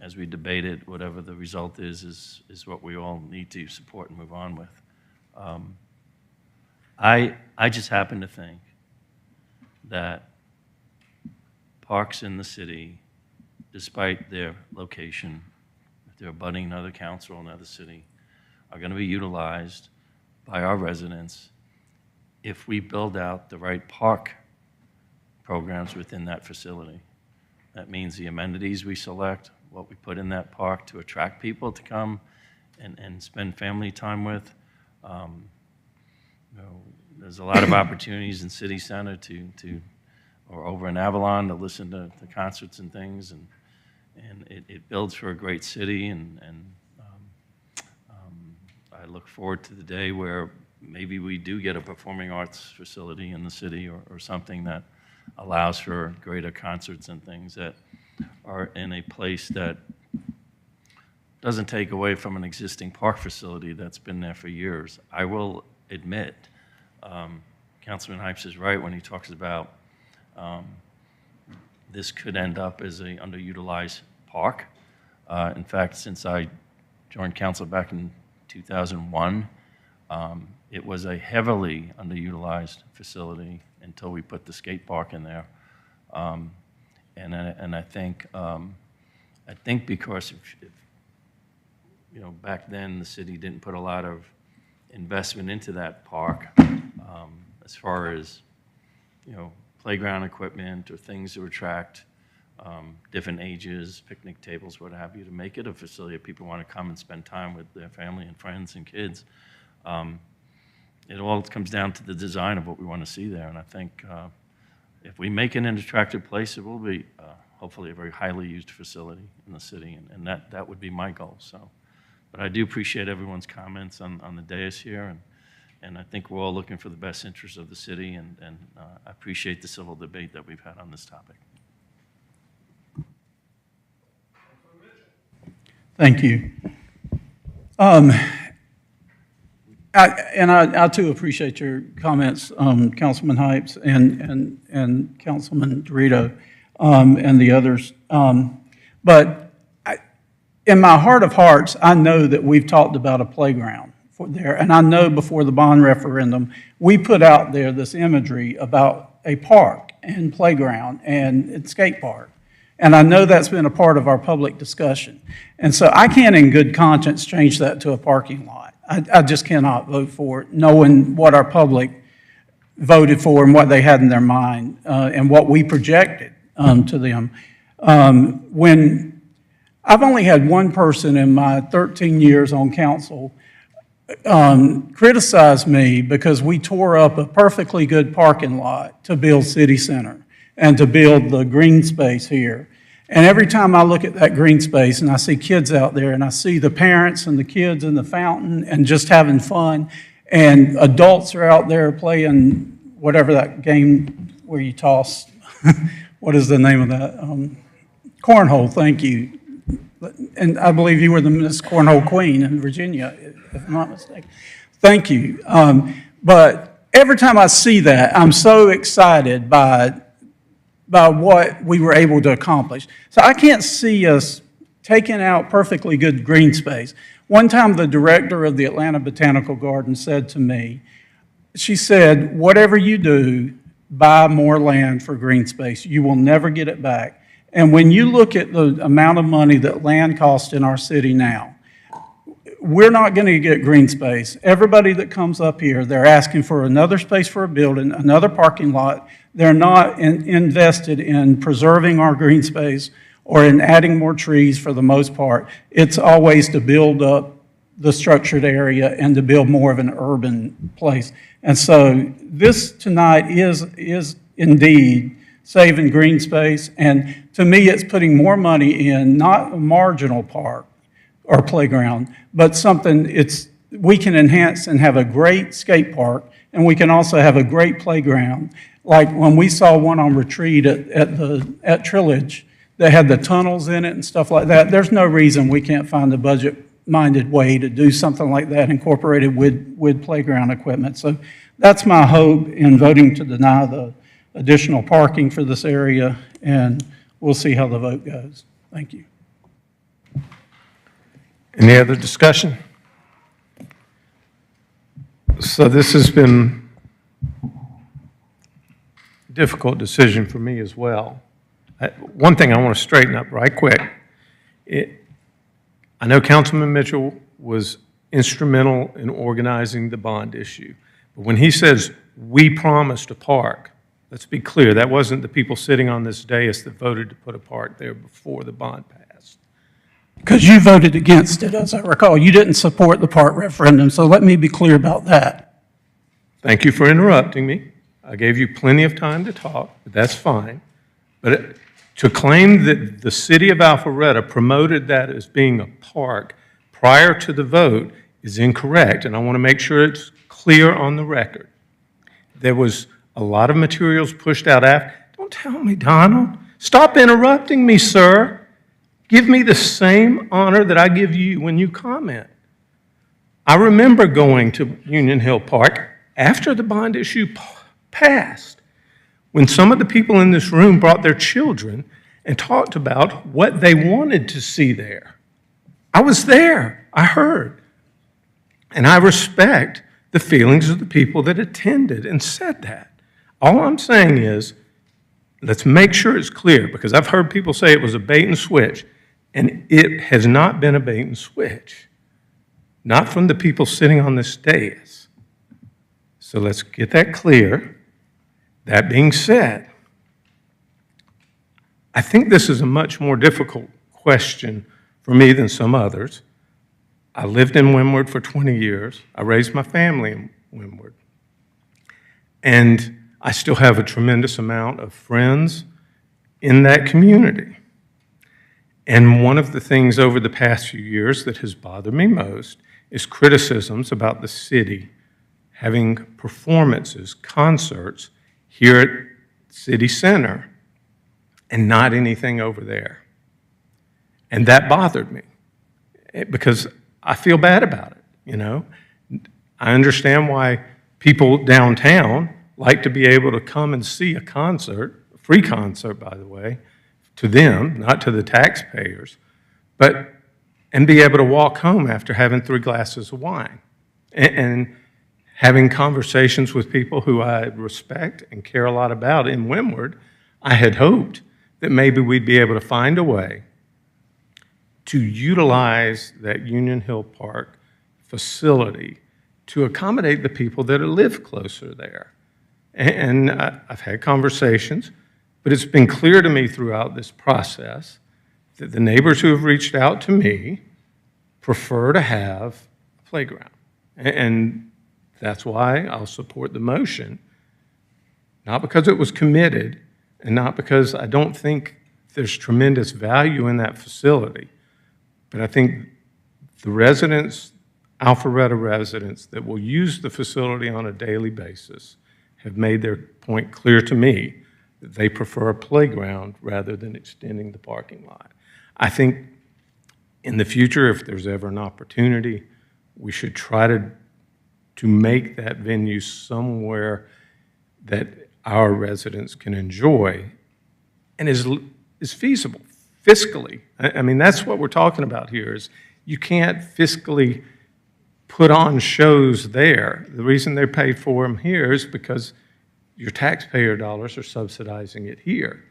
as we debate it, whatever the result is what we all need to support and move on with. I just happen to think that parks in the city, despite their location, if they're abutting another council or another city, are going to be utilized by our residents if we build out the right park programs within that facility. That means the amenities we select, what we put in that park to attract people to come and spend family time with. There's a lot of opportunities in City Center or over in Avalon to listen to concerts and things, and it builds for a great city, and I look forward to the day where maybe we do get a performing arts facility in the city or something that allows for greater concerts and things that are in a place that doesn't take away from an existing park facility that's been there for years. I will admit, Councilman Hypes is right when he talks about this could end up as an underutilized park. In fact, since I joined council back in 2001, it was a heavily underutilized facility until we put the skate park in there. And I think because if back then the city didn't put a lot of investment into that park, as far as playground equipment or things to attract different ages, picnic tables, what have you, to make it a facility that people want to come and spend time with their family and friends and kids. It all comes down to the design of what we want to see there, and I think if we make it an attractive place, it will be hopefully a very highly used facility in the city, and that would be my goal. So, but I do appreciate everyone's comments on the dais here, and I think we're all looking for the best interests of the city, and I appreciate the civil debate that we've had on this topic. Thank you. I too appreciate your comments, Councilman Hypes and Councilman Dorito, and the others. But in my heart of hearts, I know that we've talked about a playground for there, and I know before the bond referendum, we put out there this imagery about a park and playground and skate park. And I know that's been a part of our public discussion. And so I can't in good conscience change that to a parking lot. I just cannot vote for it, knowing what our public voted for and what they had in their mind and what we projected to them. When I've only had one person in my 13 years on council criticized me because we tore up a perfectly good parking lot to build City Center and to build the green space here. And every time I look at that green space and I see kids out there and I see the parents and the kids in the fountain and just having fun, and adults are out there playing whatever that game where you toss, what is the name of that? Cornhole, thank you. And I believe you were the Miss Cornhole Queen in Virginia, if I'm not mistaken. Thank you. But every time I see that, I'm so excited by what we were able to accomplish. So I can't see us taking out perfectly good green space. One time the director of the Atlanta Botanical Garden said to me, she said, whatever you do, buy more land for green space. You will never get it back. And when you look at the amount of money that land costs in our city now, we're not going to get green space. Everybody that comes up here, they're asking for another space for a building, another parking lot. They're not invested in preserving our green space or in adding more trees for the most part. It's always to build up the structured area and to build more of an urban place. And so this tonight is indeed saving green space. And to me, it's putting more money in, not a marginal park or playground, but something we can enhance and have a great skate park, and we can also have a great playground. Like when we saw one on Retreat at Trillage that had the tunnels in it and stuff like that, there's no reason we can't find a budget-minded way to do something like that incorporated with playground equipment. So that's my hope in voting to deny the additional parking for this area, and we'll see how the vote goes. Thank you. Any other discussion? So this has been a difficult decision for me as well. One thing I want to straighten up right quick. I know Councilman Mitchell was instrumental in organizing the bond issue. But when he says, we promised a park, let's be clear, that wasn't the people sitting on this dais that voted to put a park there before the bond passed. Because you voted against it, as I recall. You didn't support the park referendum, so let me be clear about that. Thank you for interrupting me. I gave you plenty of time to talk, but that's fine. But to claim that the city of Alpharetta promoted that as being a park prior to the vote is incorrect, and I want to make sure it's clear on the record. There was a lot of materials pushed out after. Don't tell me, Donald. Stop interrupting me, sir. Give me the same honor that I give you when you comment. I remember going to Union Hill Park after the bond issue passed, when some of the people in this room brought their children and talked about what they wanted to see there. I was there. I heard. And I respect the feelings of the people that attended and said that. All I'm saying is, let's make sure it's clear, because I've heard people say it was a bait and switch, and it has not been a bait and switch. Not from the people sitting on this dais. So let's get that clear. That being said, I think this is a much more difficult question for me than some others. I lived in Windward for 20 years. I raised my family in Windward. And I still have a tremendous amount of friends in that community. And one of the things over the past few years that has bothered me most is criticisms about the city having performances, concerts here at City Center and not anything over there. And that bothered me because I feel bad about it, you know. I understand why people downtown like to be able to come and see a concert, a free concert, by the way, to them, not to the taxpayers, and be able to walk home after having 3 glasses of wine and having conversations with people who I respect and care a lot about in Windward. I had hoped that maybe we'd be able to find a way to utilize that Union Hill Park facility to accommodate the people that live closer there. And I've had conversations, but it's been clear to me throughout this process that the neighbors who have reached out to me prefer to have a playground. And that's why I'll support the motion, not because it was committed and not because I don't think there's tremendous value in that facility, but I think the residents, Alpharetta residents that will use the facility on a daily basis have made their point clear to me that they prefer a playground rather than extending the parking lot. I think in the future, if there's ever an opportunity, we should try to make that venue somewhere that our residents can enjoy and is feasible fiscally. I mean, that's what we're talking about here is you can't fiscally put on shows there. The reason they pay for them here is because your taxpayer dollars are subsidizing it here.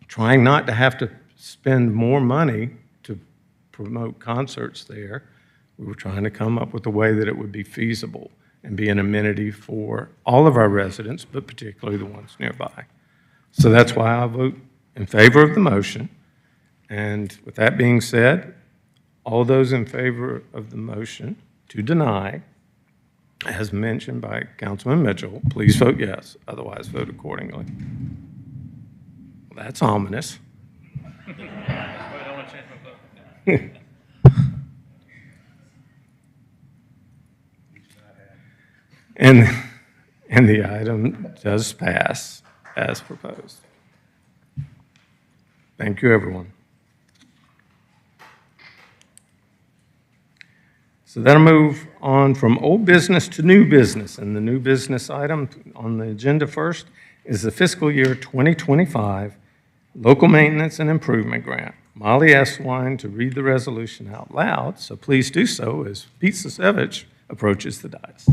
Trying not to have to spend more money to promote concerts there, we were trying to come up with a way that it would be feasible and be an amenity for all of our residents, but particularly the ones nearby. So that's why I vote in favor of the motion. And with that being said, all those in favor of the motion to deny, as mentioned by Councilman Mitchell, please vote yes. Otherwise, vote accordingly. Well, that's ominous. And the item does pass as proposed. Thank you, everyone. So that'll move on from old business to new business. And the new business item on the agenda first is the fiscal year 2025 Local Maintenance and Improvement Grant. Molly Eswine to read the resolution out loud, so please do so as Pete Sasevich approaches the dais.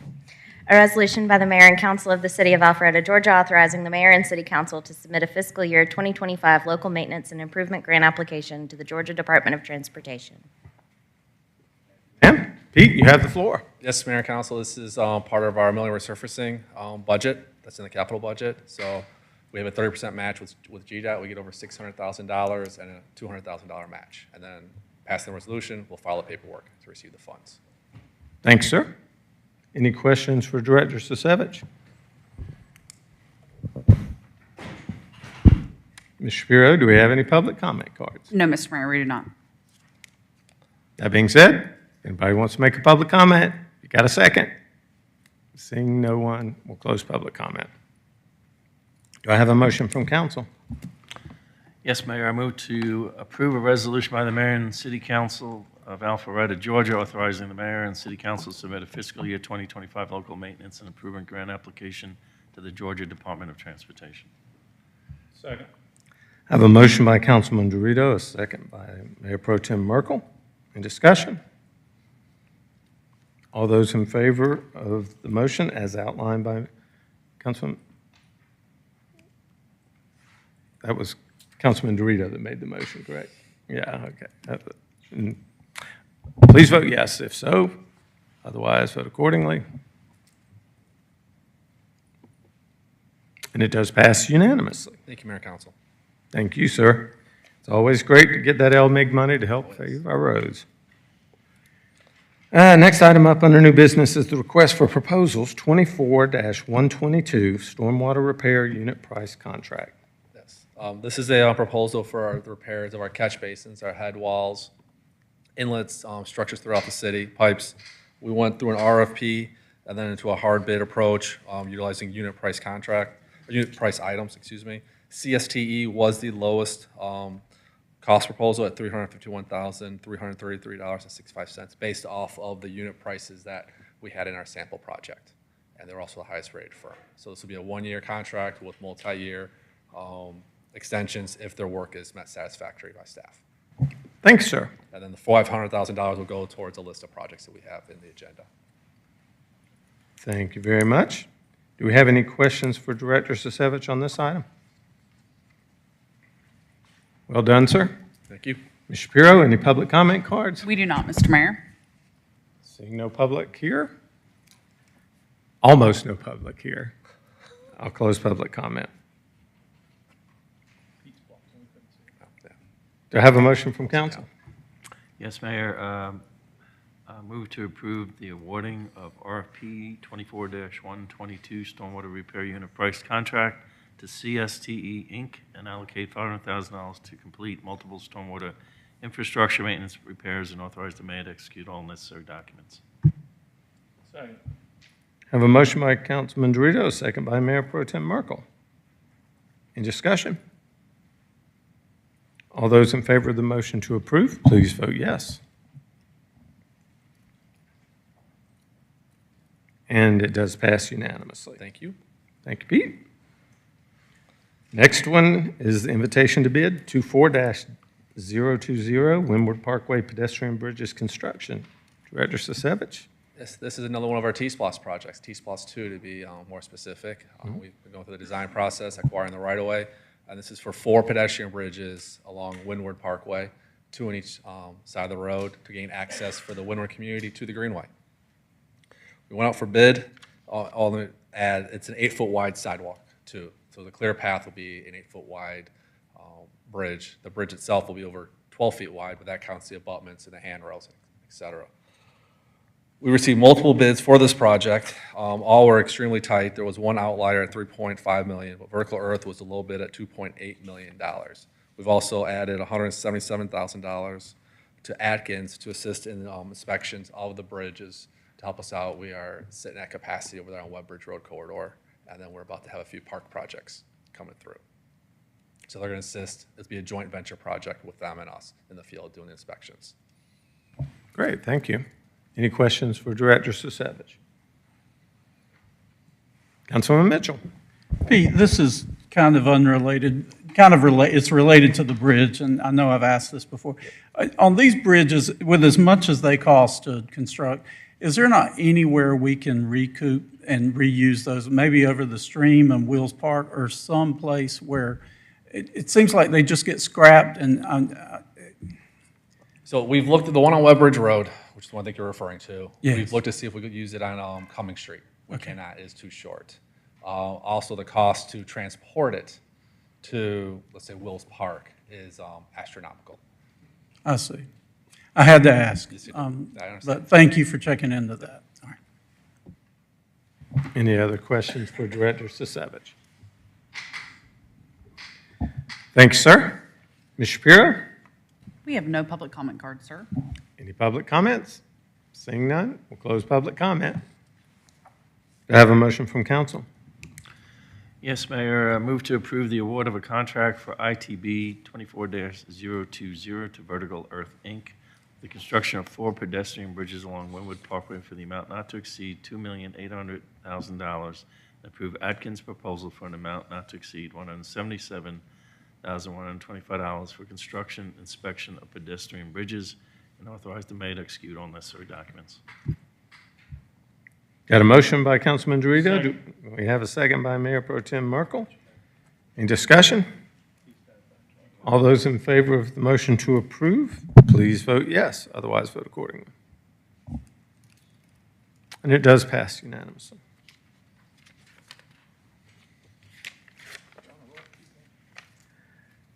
A resolution by the mayor and council of the city of Alpharetta, Georgia, authorizing the mayor and city council to submit a fiscal year 2025 local maintenance and improvement grant application to the Georgia Department of Transportation. Ma'am, Pete, you have the floor. Yes, Mayor and Council, this is part of our milling resurfacing budget that's in the capital budget. So we have a 30% match with GDOT. We get over $600,000 and a $200,000 match. And then passing the resolution, we'll file the paperwork to receive the funds. Thanks, sir. Any questions for Director Sasevich? Ms. Shapiro, do we have any public comment cards? No, Mr. Mayor, we do not. That being said, if anybody wants to make a public comment, you got a second? Seeing no one, we'll close public comment. Do I have a motion from council? Yes, Mayor, I move to approve a resolution by the mayor and city council of Alpharetta, Georgia, authorizing the mayor and city council to submit a fiscal year 2025 local maintenance and improvement grant application to the Georgia Department of Transportation. Second. I have a motion by Councilman Dorito, a second by Mayor Pro Tem Merkel. Any discussion? All those in favor of the motion as outlined by Councilman? That was Councilman Dorito that made the motion, correct? Yeah, okay. Please vote yes if so. Otherwise, vote accordingly. And it does pass unanimously. Thank you, Mayor and Council. Thank you, sir. It's always great to get that LMIG money to help pave our roads. Next item up under new business is the request for proposals 24-122 stormwater repair unit price contract. Yes. This is a proposal for the repairs of our catch basins, our head walls, inlets, structures throughout the city, pipes. We went through an RFP and then into a hard bid approach, utilizing unit price items, excuse me. CSTE was the lowest cost proposal at $351,333.65 based off of the unit prices that we had in our sample project. And they're also the highest rated firm. So this will be a one-year contract with multi-year extensions if their work is met satisfactory by staff. Thanks, sir. And then the $500,000 will go towards a list of projects that we have in the agenda. Thank you very much. Do we have any questions for Director Sasevich on this item? Well done, sir. Thank you. Ms. Shapiro, any public comment cards? We do not, Mr. Mayor. Seeing no public here? Almost no public here. I'll close public comment. Do I have a motion from council? Yes, Mayor. Move to approve the awarding of RFP 24-122 Stormwater Repair Unit Price Contract to CSTE Inc. and allocate $500,000 to complete multiple stormwater infrastructure maintenance repairs and authorize the mayor to execute all necessary documents. Second. Have a motion by Councilman Dorito, a second by Mayor Pro Tem Merkel. Any discussion? All those in favor of the motion to approve, please vote yes. And it does pass unanimously. Thank you. Thank you, Pete. Next one is the invitation to bid, 24-020 Windward Parkway Pedestrian Bridges Construction. Director Sisevich. This is another one of our T-SPLOS projects, T-SPLOS 2 to be more specific. We've been going through the design process, acquiring the right-of-way, and this is for 4 pedestrian bridges along Windward Parkway, 2 on each side of the road to gain access for the Windward community to the Greenway. We went out for bid. It's an 8-foot wide sidewalk too, so the clear path will be an 8-foot wide bridge. The bridge itself will be over 12 feet wide, but that counts the abutments and the handrails, et cetera. We received multiple bids for this project. All were extremely tight. There was one outlier at $3.5 million, but Vertical Earth was a low bid at $2.8 million. We've also added $177,000 to Atkins to assist in inspections of the bridges to help us out. We are sitting at capacity over there on Webb Bridge Road corridor, and then we're about to have a few park projects coming through. So they're going to assist. It'll be a joint venture project with them and us in the field doing the inspections. Great, thank you. Any questions for Director Sisevich? Councilman Mitchell. Pete, this is kind of unrelated, it's related to the bridge, and I know I've asked this before. On these bridges, with as much as they cost to construct, is there not anywhere we can recoup and reuse those, maybe over the stream and Wills Park or someplace where it seems like they just get scrapped and So we've looked at the one on Webb Bridge Road, which is the one I think you're referring to. Yes. We've looked to see if we could use it on Cumming Street. We cannot, it is too short. Also, the cost to transport it to, let's say, Wills Park is astronomical. I see. I had to ask, I understand. but thank you for checking into that. All right. Any other questions for Director Sisevich? Thanks, sir. Ms. Shapiro? We have no public comment cards, sir. Any public comments? Seeing none, we'll close public comment. Do I have a motion from council? Yes, Mayor. Move to approve the award of a contract for ITB 24-020 to Vertical Earth, Inc., the construction of 4 pedestrian bridges along Windward Parkway for the amount not to exceed $2,800,000. Approve Atkins' proposal for an amount not to exceed $177,125 for construction inspection of pedestrian bridges and authorize the mayor to execute all necessary documents. Got a motion by Councilman Dorito. Do we have a second by Mayor Pro Tem Merkel? Any discussion? All those in favor of the motion to approve, please vote yes. Otherwise, vote accordingly. And it does pass unanimously.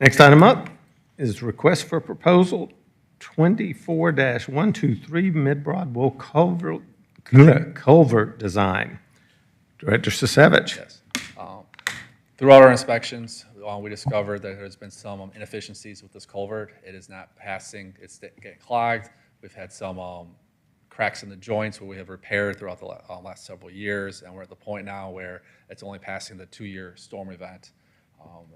Next item up is request for proposal 24-123 Mid-Broadwell culvert design. Director Sisevich. Yes. Throughout our inspections, we discovered that there's been some inefficiencies with this culvert. It is not passing, it's getting clogged. We've had some cracks in the joints where we have repaired throughout the last several years, and we're at the point now where it's only passing the 2-year storm event.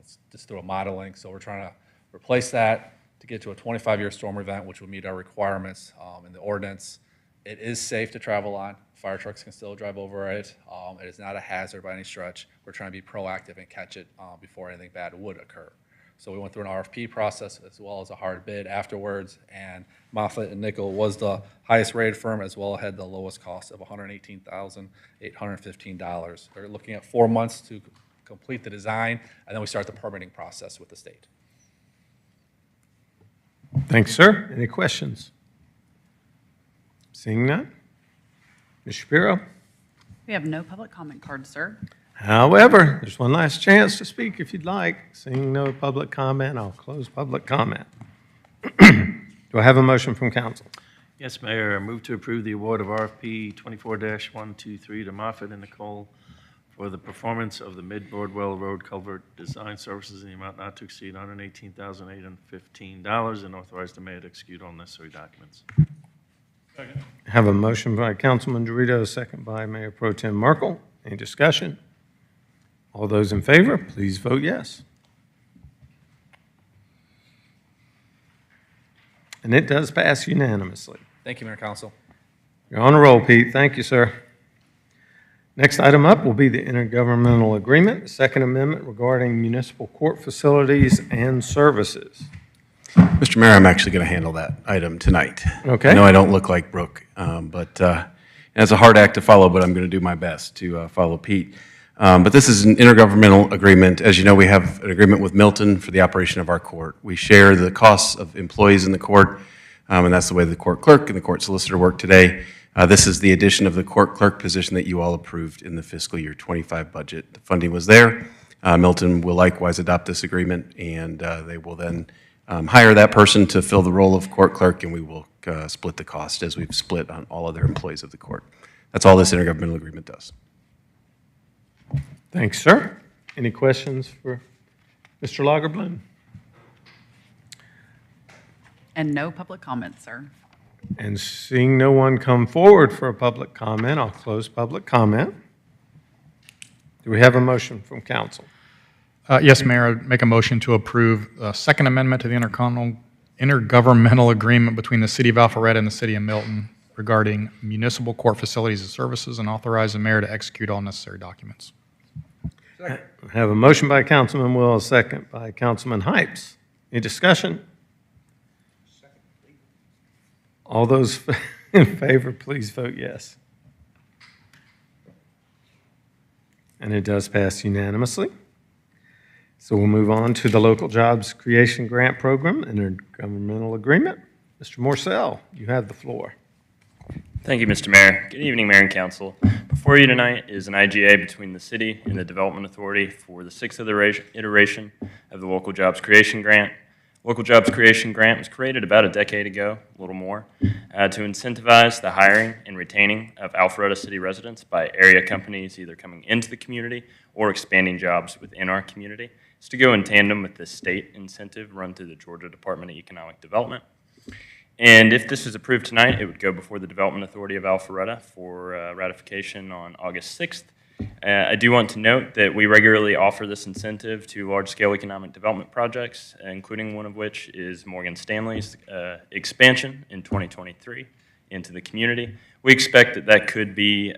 It's just through a modeling, so we're trying to replace that to get to a 25-year storm event, which will meet our requirements in the ordinance. It is safe to travel on. Fire trucks can still drive over it. It is not a hazard by any stretch. We're trying to be proactive and catch it before anything bad would occur. So we went through an RFP process as well as a hard bid afterwards, and Moffett and Nickel was the highest rated firm as well had the lowest cost of $118,815. They're looking at 4 months to complete the design, and then we start the permitting process with the state. Thanks, sir. Any questions? Seeing none. Ms. Shapiro? We have no public comment cards, sir. However, there's one last chance to speak if you'd like. Seeing no public comment, I'll close public comment. Do I have a motion from council? Yes, Mayor, I move to approve the award of RFP 24-123 to Moffett and Nicole for the performance of the Mid-Bordwell Road Culvert Design Services in the amount not to exceed $118,815 and authorize the mayor to execute all necessary documents. Have a motion by Councilman Dorito, second by Mayor Pro Tem Merkel. Any discussion? All those in favor, please vote yes. And it does pass unanimously. Thank you, Mayor Council. You're on a roll, Pete. Thank you, sir. Next item up will be the intergovernmental agreement, the Second Amendment regarding municipal court facilities and services. Mr. Mayor, I'm actually going to handle that item tonight. Okay. I know I don't look like Brooke, but it's a hard act to follow, but I'm going to do my best to follow Pete. But this is an intergovernmental agreement. As you know, we have an agreement with Milton for the operation of our court. We share the costs of employees in the court, and that's the way the court clerk and the court solicitor work today. This is the addition of the court clerk position that you all approved in the fiscal year 25 budget. The funding was there. Milton will likewise adopt this agreement, and they will then hire that person to fill the role of court clerk, and we will split the cost as we've split on all other employees of the court. That's all this intergovernmental agreement does. Thanks, sir. Any questions for Mr. Lagerblum? And no public comment, sir. And seeing no one come forward for a public comment, I'll close public comment. Do we have a motion from council? Yes, Mayor, I'd make a motion to approve the Second Amendment to the intergovernmental agreement between the City of Alpharetta and the City of Milton regarding municipal court facilities and services, and authorize the mayor to execute all necessary documents. I have a motion by Councilman Will, a second by Councilman Hypes. Any discussion? All those in favor, please vote yes. And it does pass unanimously. So we'll move on to the Local Jobs Creation Grant Program Intergovernmental Agreement. Mr. Morcell, you have the floor. Thank you, Mr. Mayor. Good evening, Mayor and Council. Before you tonight is an IGA between the city and the Development Authority for the sixth iteration of the Local Jobs Creation Grant. Local Jobs Creation Grant was created about a decade ago, a little more, to incentivize the hiring and retaining of Alpharetta City residents by area companies either coming into the community or expanding jobs within our community. It's to go in tandem with the state incentive run through the Georgia Department of Economic Development. And if this is approved tonight, it would go before the Development Authority of Alpharetta for ratification on August 6th. I do want to note that we regularly offer this incentive to large-scale economic development projects, including one of which is Morgan Stanley's expansion in 2023 into the community. We expect that that could be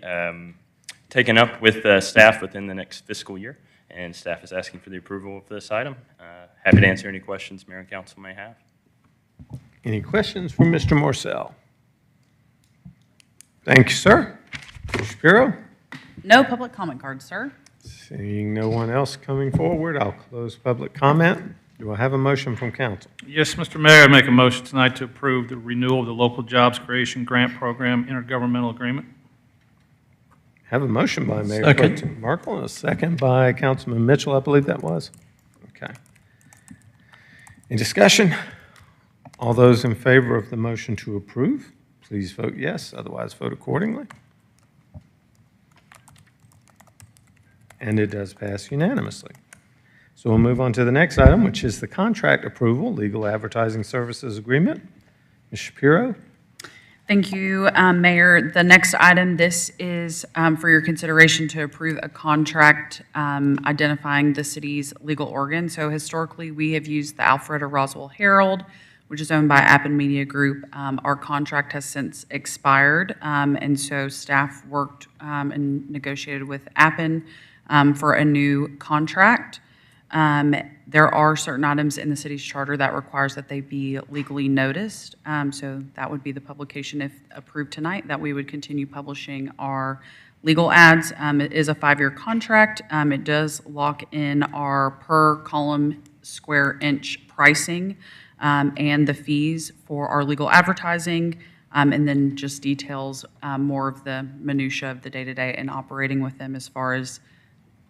taken up with staff within the next fiscal year, and staff is asking for the approval of this item. Happy to answer any questions Mayor and Council may have. Any questions from Mr. Morcell? Thank you, sir. Mr. Shapiro? No public comment cards, sir. Seeing no one else coming forward, I'll close public comment. Do I have a motion from council? Yes, Mr. Mayor, I make a motion tonight to approve the renewal of the Local Jobs Creation Grant Program Intergovernmental Agreement. Have a motion by Mayor Pro Tem Merkel and a second by Councilman Mitchell, I believe that was. Okay. Any discussion? All those in favor of the motion to approve, please vote yes, otherwise vote accordingly. And it does pass unanimously. So we'll move on to the next item, which is the contract approval, legal advertising services agreement. Ms. Shapiro? Thank you, Mayor. The next item, this is for your consideration to approve a contract identifying the city's legal organ. So historically, we have used the Alpharetta Roswell Herald, which is owned by Appen Media Group. Our contract has since expired, and so staff worked and negotiated with Appen for a new contract. There are certain items in the city's charter that requires that they be legally noticed. So that would be the publication, if approved tonight, that we would continue publishing our legal ads. It is a 5-year contract. It does lock in our per column square inch pricing and the fees for our legal advertising, and then just details more of the minutia of the day-to-day and operating with them as far as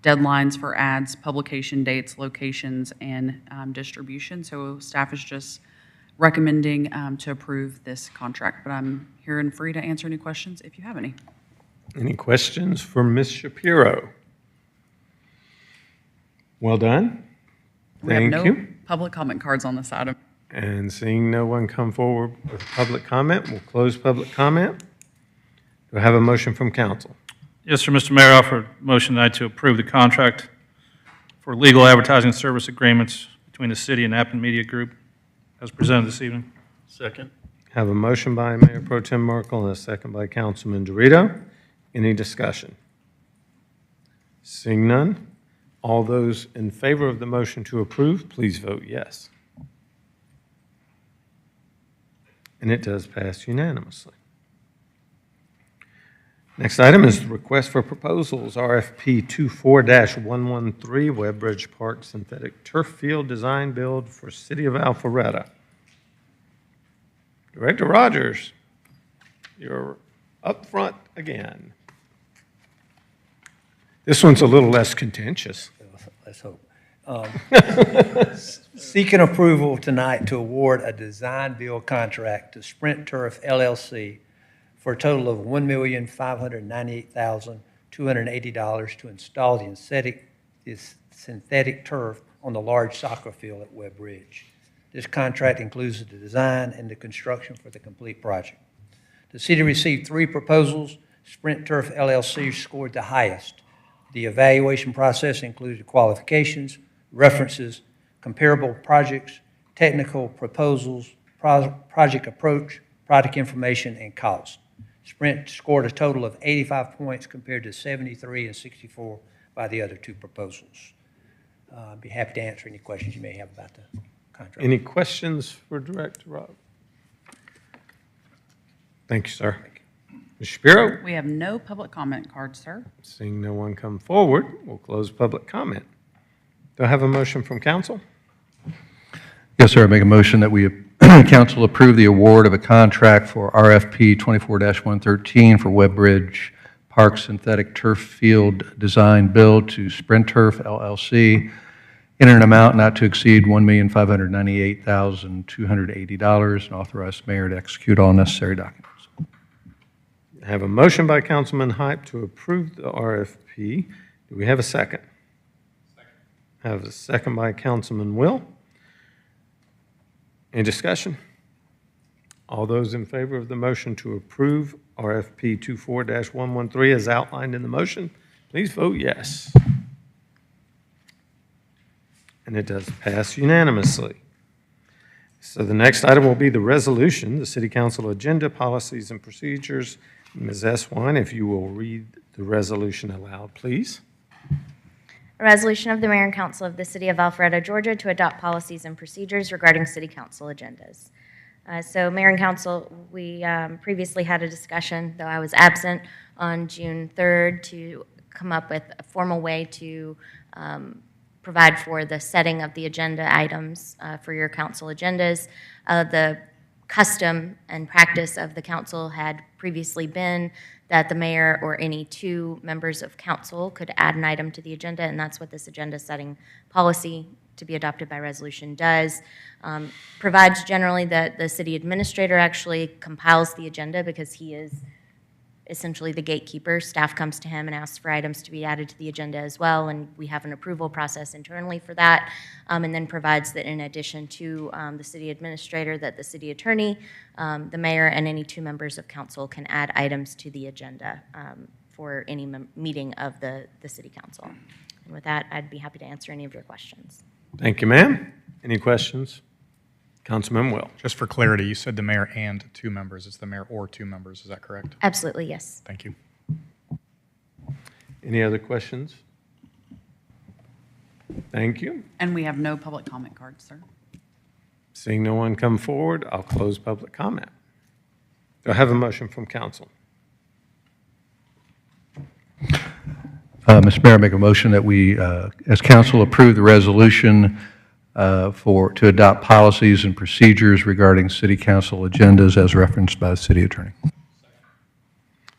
deadlines for ads, publication dates, locations, and distribution. So staff is just recommending to approve this contract. But I'm here and free to answer any questions if you have any. Any questions for Ms. Shapiro? Well done. We have Thank no you. public comment cards on this item. And seeing no one come forward with public comment, we'll close public comment. Do I have a motion from council? Yes, sir, Mr. Mayor, I offer a motion tonight to approve the contract for legal advertising service agreements between the city and Appin Media Group as presented this evening. Second. Have a motion by Mayor Pro Tem Merkel and a second by Councilman Dorito. Any discussion? Seeing none, all those in favor of the motion to approve, please vote yes. And it does pass unanimously. Next item is the request for proposals, RFP 24-113, Webbridge Park Synthetic Turf Field Design Build for City of Alpharetta. Director Rogers, you're up front again. This one's a little less contentious. Let's hope. Seeking approval tonight to award a design build contract to Sprint Turf LLC for a total of $1,598,280 to install the synthetic turf on the large soccer field at Webb Ridge. This contract includes the design and the construction for the complete project. The city received 3 proposals. Sprint Turf LLC scored the highest. The evaluation process included qualifications, references, comparable projects, technical proposals, project approach, product information, and cost. Sprint scored a total of 85 points compared to 73 and 64 by the other 2 proposals. I'd be happy to answer any questions you may have about the contract. Any questions for Director Rob? Thank you, sir. Ms. Shapiro? We have no public comment cards, sir. Seeing no one come forward, we'll close public comment. Do I have a motion from council? Yes, sir. I make a motion that we, council approve the award of a contract for RFP 24-113 for Webbridge Park Synthetic Turf Field Design Build to Sprint Turf LLC in an amount not to exceed $1,598,280 and authorize the mayor to execute all necessary documents. I have a motion by Councilman Hype to approve the RFP. Do we have a second? Second. I have a second by Councilman Will. Any discussion? All those in favor of the motion to approve RFP 24-113 as outlined in the motion, please vote yes. And it does pass unanimously. So the next item will be the resolution, the City Council agenda, policies, and procedures. Ms. Eswine, if you will read the resolution aloud, please. A resolution of the Mayor and Council of the City of Alpharetta, Georgia, to adopt policies and procedures regarding City Council agendas. So Mayor and Council, we previously had a discussion, though I was absent, on June 3rd to come up with a formal way to provide for the setting of the agenda items for your council agendas. The custom and practice of the council had previously been that the mayor or any 2 members of council could add an item to the agenda, and that's what this agenda setting policy to be adopted by resolution does. Provides generally that the city administrator actually compiles the agenda because he is essentially the gatekeeper. Staff comes to him and asks for items to be added to the agenda as well, and we have an approval process internally for that, and then provides that in addition to the city administrator, that the city attorney, the mayor, and any 2 members of council can add items to the agenda for any meeting of the city council. And with that, I'd be happy to answer any of your questions. Thank you, ma'am. Any questions? Councilman Will. Just for clarity, you said the mayor and 2 members. It's the mayor or 2 members. Is that correct? Absolutely, yes. Thank you. Any other questions? Thank you. And we have no public comment cards, sir. Seeing no one come forward, I'll close public comment. Do I have a motion from council? Mr. Mayor, I make a motion that we, as council, approve the resolution to adopt policies and procedures regarding city council agendas as referenced by the city attorney. I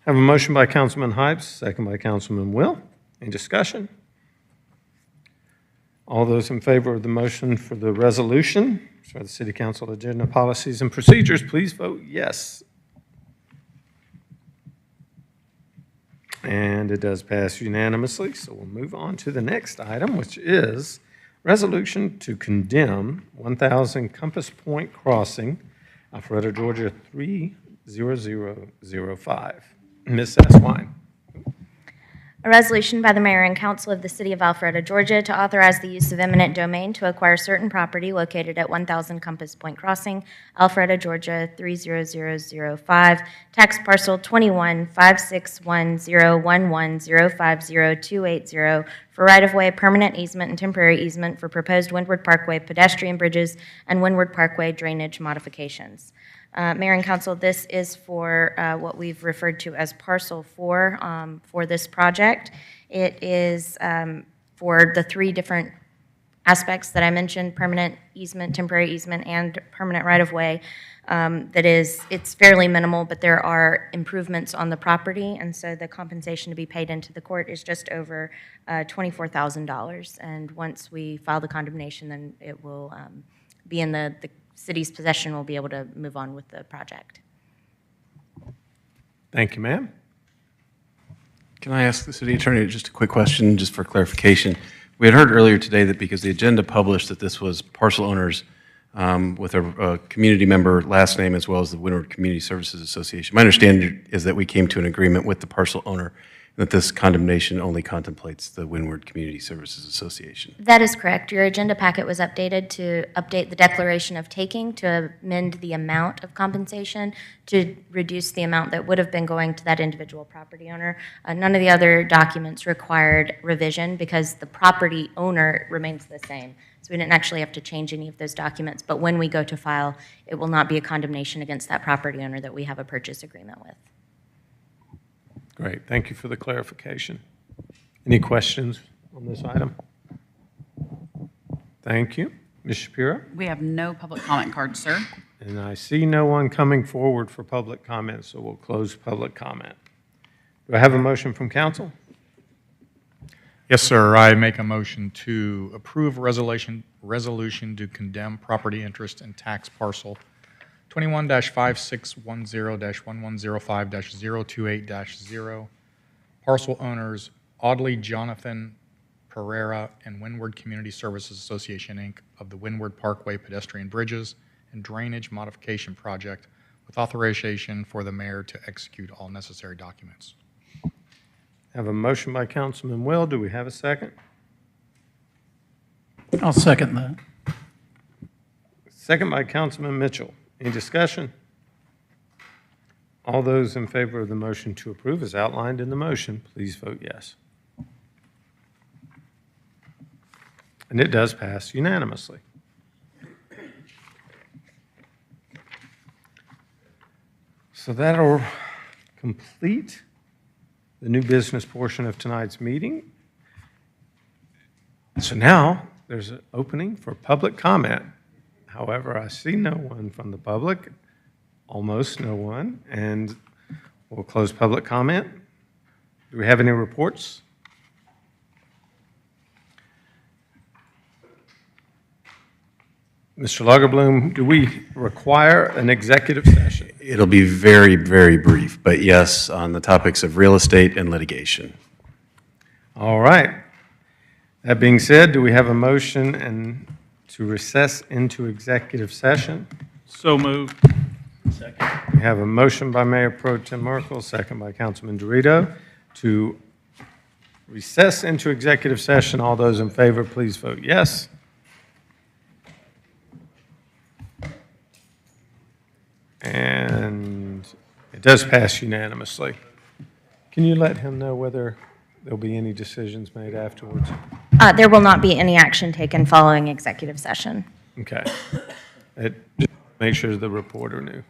have a motion by Councilman Hypes, second by Councilman Will. Any discussion? All those in favor of the motion for the resolution for the City Council agenda policies and procedures, please vote yes. And it does pass unanimously, so we'll move on to the next item, which is resolution to condemn 1000 Compass Point Crossing, Alpharetta, Georgia 30005. Ms. Asswine. A resolution by the mayor and council of the city of Alpharetta, Georgia, to authorize the use of eminent domain to acquire certain property located at 1000 Compass Point Crossing, Alpharetta, Georgia 30005, tax parcel 21,561,011,050,280 for right-of-way, permanent easement, and temporary easement for proposed Windward Parkway pedestrian bridges and Windward Parkway drainage modifications. Mayor and Council, this is for what we've referred to as Parcel 4 for this project. It is for the three different aspects that I mentioned, permanent easement, temporary easement, and permanent right-of-way. It's fairly minimal, but there are improvements on the property, and so the compensation to be paid into the court is just over $24,000. And once we file the condemnation, then it will be in the city's possession. Will be able to move on with the project. Thank you, ma'am. Can I ask the city attorney just a quick question, just for clarification? We had heard earlier today that because the agenda published that this was parcel owners with a community member last name as well as the Windward Community Services Association. My understanding is that we came to an agreement with the parcel owner that this condemnation only contemplates the Windward Community Services Association. That is correct. Your agenda packet was updated to update the declaration of taking to amend the amount of compensation to reduce the amount that would have been going to that individual property owner. None of the other documents required revision because the property owner remains the same. So we didn't actually have to change any of those documents, but when we go to file, it will not be a condemnation against that property owner that we have a purchase agreement with. Great, thank you for the clarification. Any questions on this item? Thank you. Ms. Shapiro? We have no public comment cards, sir. And I see no one coming forward for public comment, so we'll close public comment. Do I have a motion from council? Yes, sir. I make a motion to approve resolution to condemn property interest in tax parcel 21-5610-1105-028-0. Parcel owners Audley Jonathan Pereira and Windward Community Services Association, Inc. of the Windward Parkway Pedestrian Bridges and Drainage Modification Project with authorization for the mayor to execute all necessary documents. I have a motion by Councilman Will. Do we have a second? I'll second that. Second by Councilman Mitchell. Any discussion? All those in favor of the motion to approve as outlined in the motion, please vote yes. And it does pass unanimously. So that'll complete the new business portion of tonight's meeting. So now there's an opening for public comment. However, I see no one from the public, almost no one, and we'll close public comment. Do we have any reports? Mr. Lagerbloom, do we require an executive session? It'll be very, very brief, but yes, on the topics of real estate and litigation. All right. That being said, do we have a motion to recess into executive session? So moved. Second. We have a motion by Mayor Pro Tem Merkel, second by Councilman Dorito, to recess into executive session. All those in favor, please vote yes. And it does pass unanimously. Can you let him know whether there'll be any decisions made afterwards? There will not be any action taken following executive session. Okay. Just make sure the reporter knew.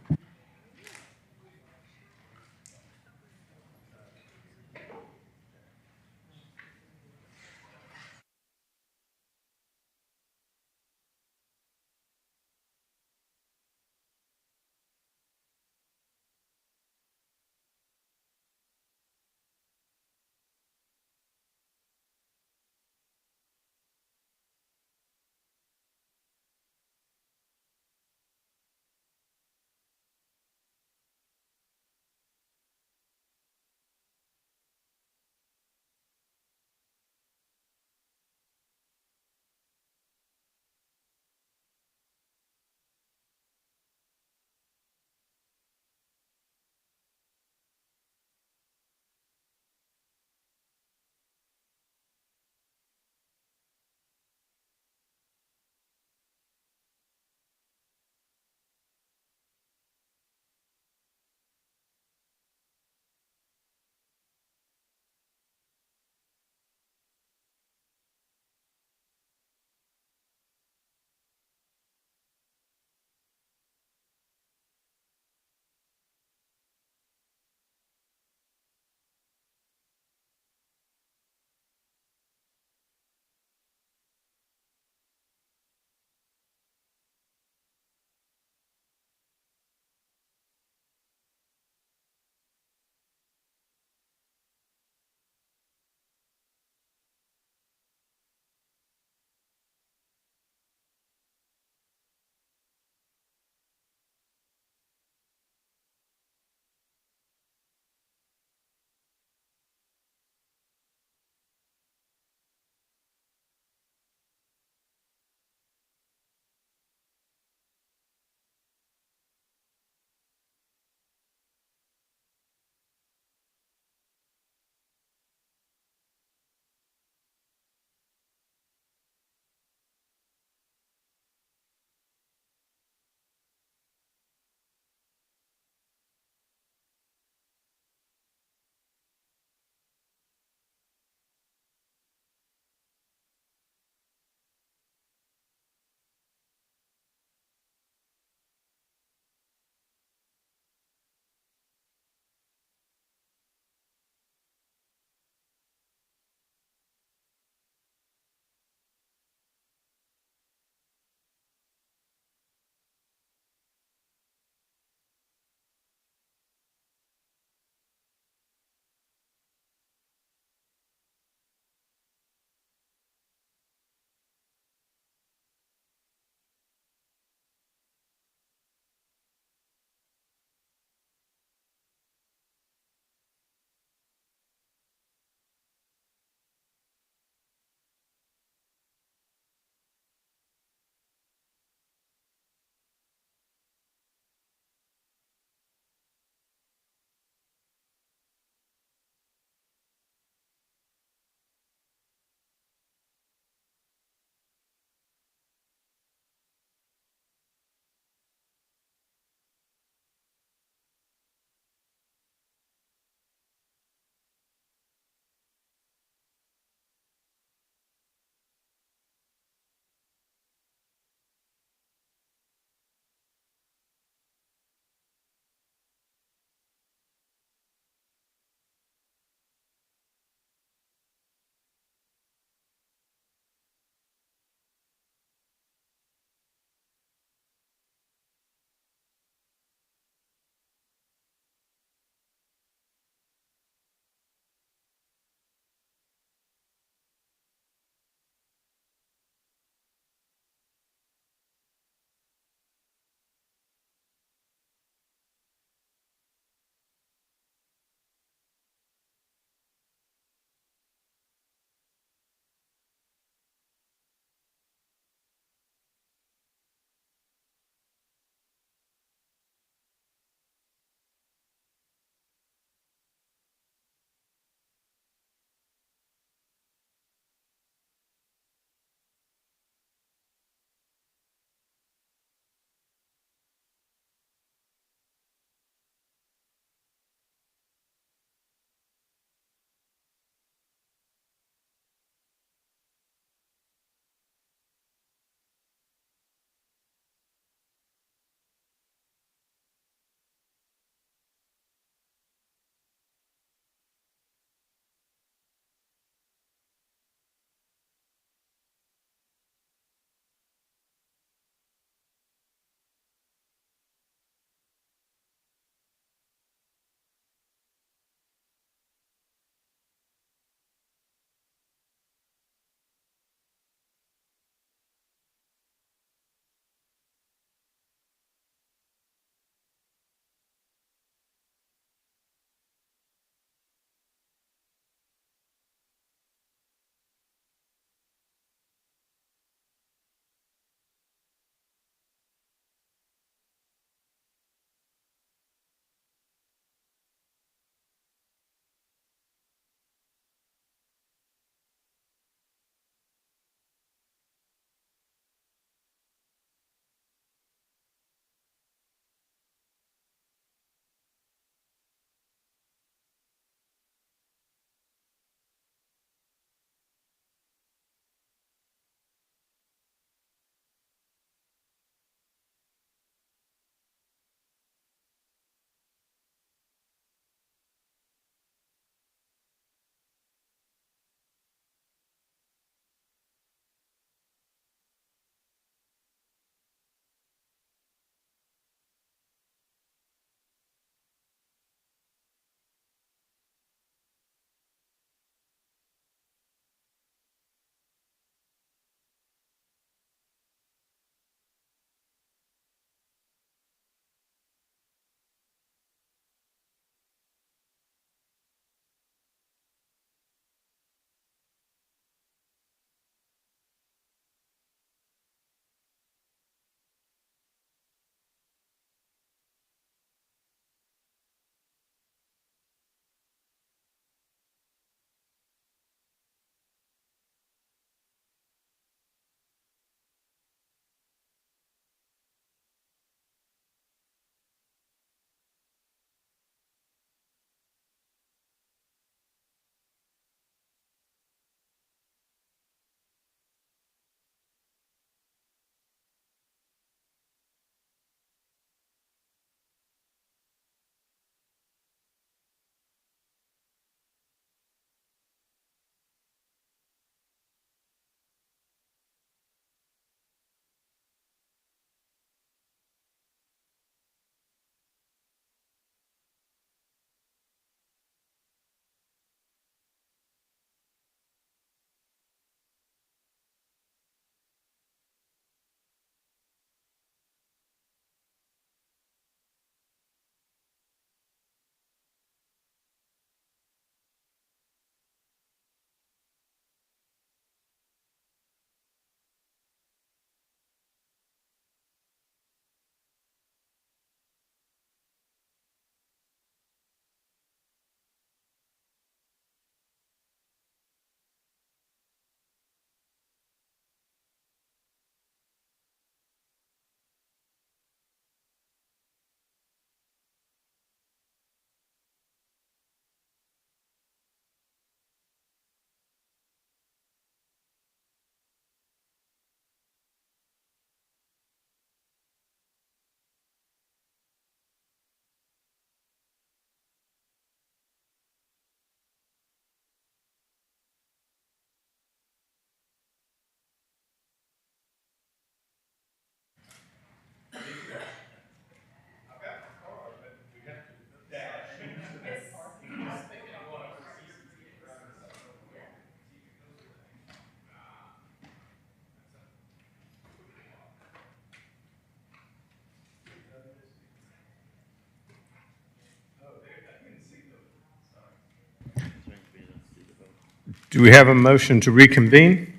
Do we have a motion to reconvene?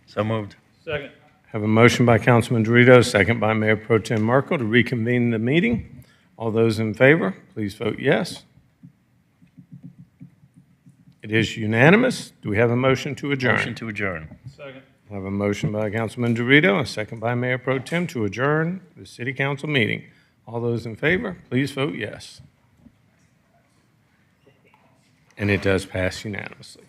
So moved. Second. Have a motion by Councilman Dorito, second by Mayor Pro Tem Merkel to reconvene the meeting. All those in favor, please vote yes. It is unanimous. Do we have a motion to adjourn? Motion to adjourn. Second. I have a motion by Councilman Dorito, a second by Mayor Pro Tem to adjourn the city council meeting. All those in favor, please vote yes. And it does pass unanimously.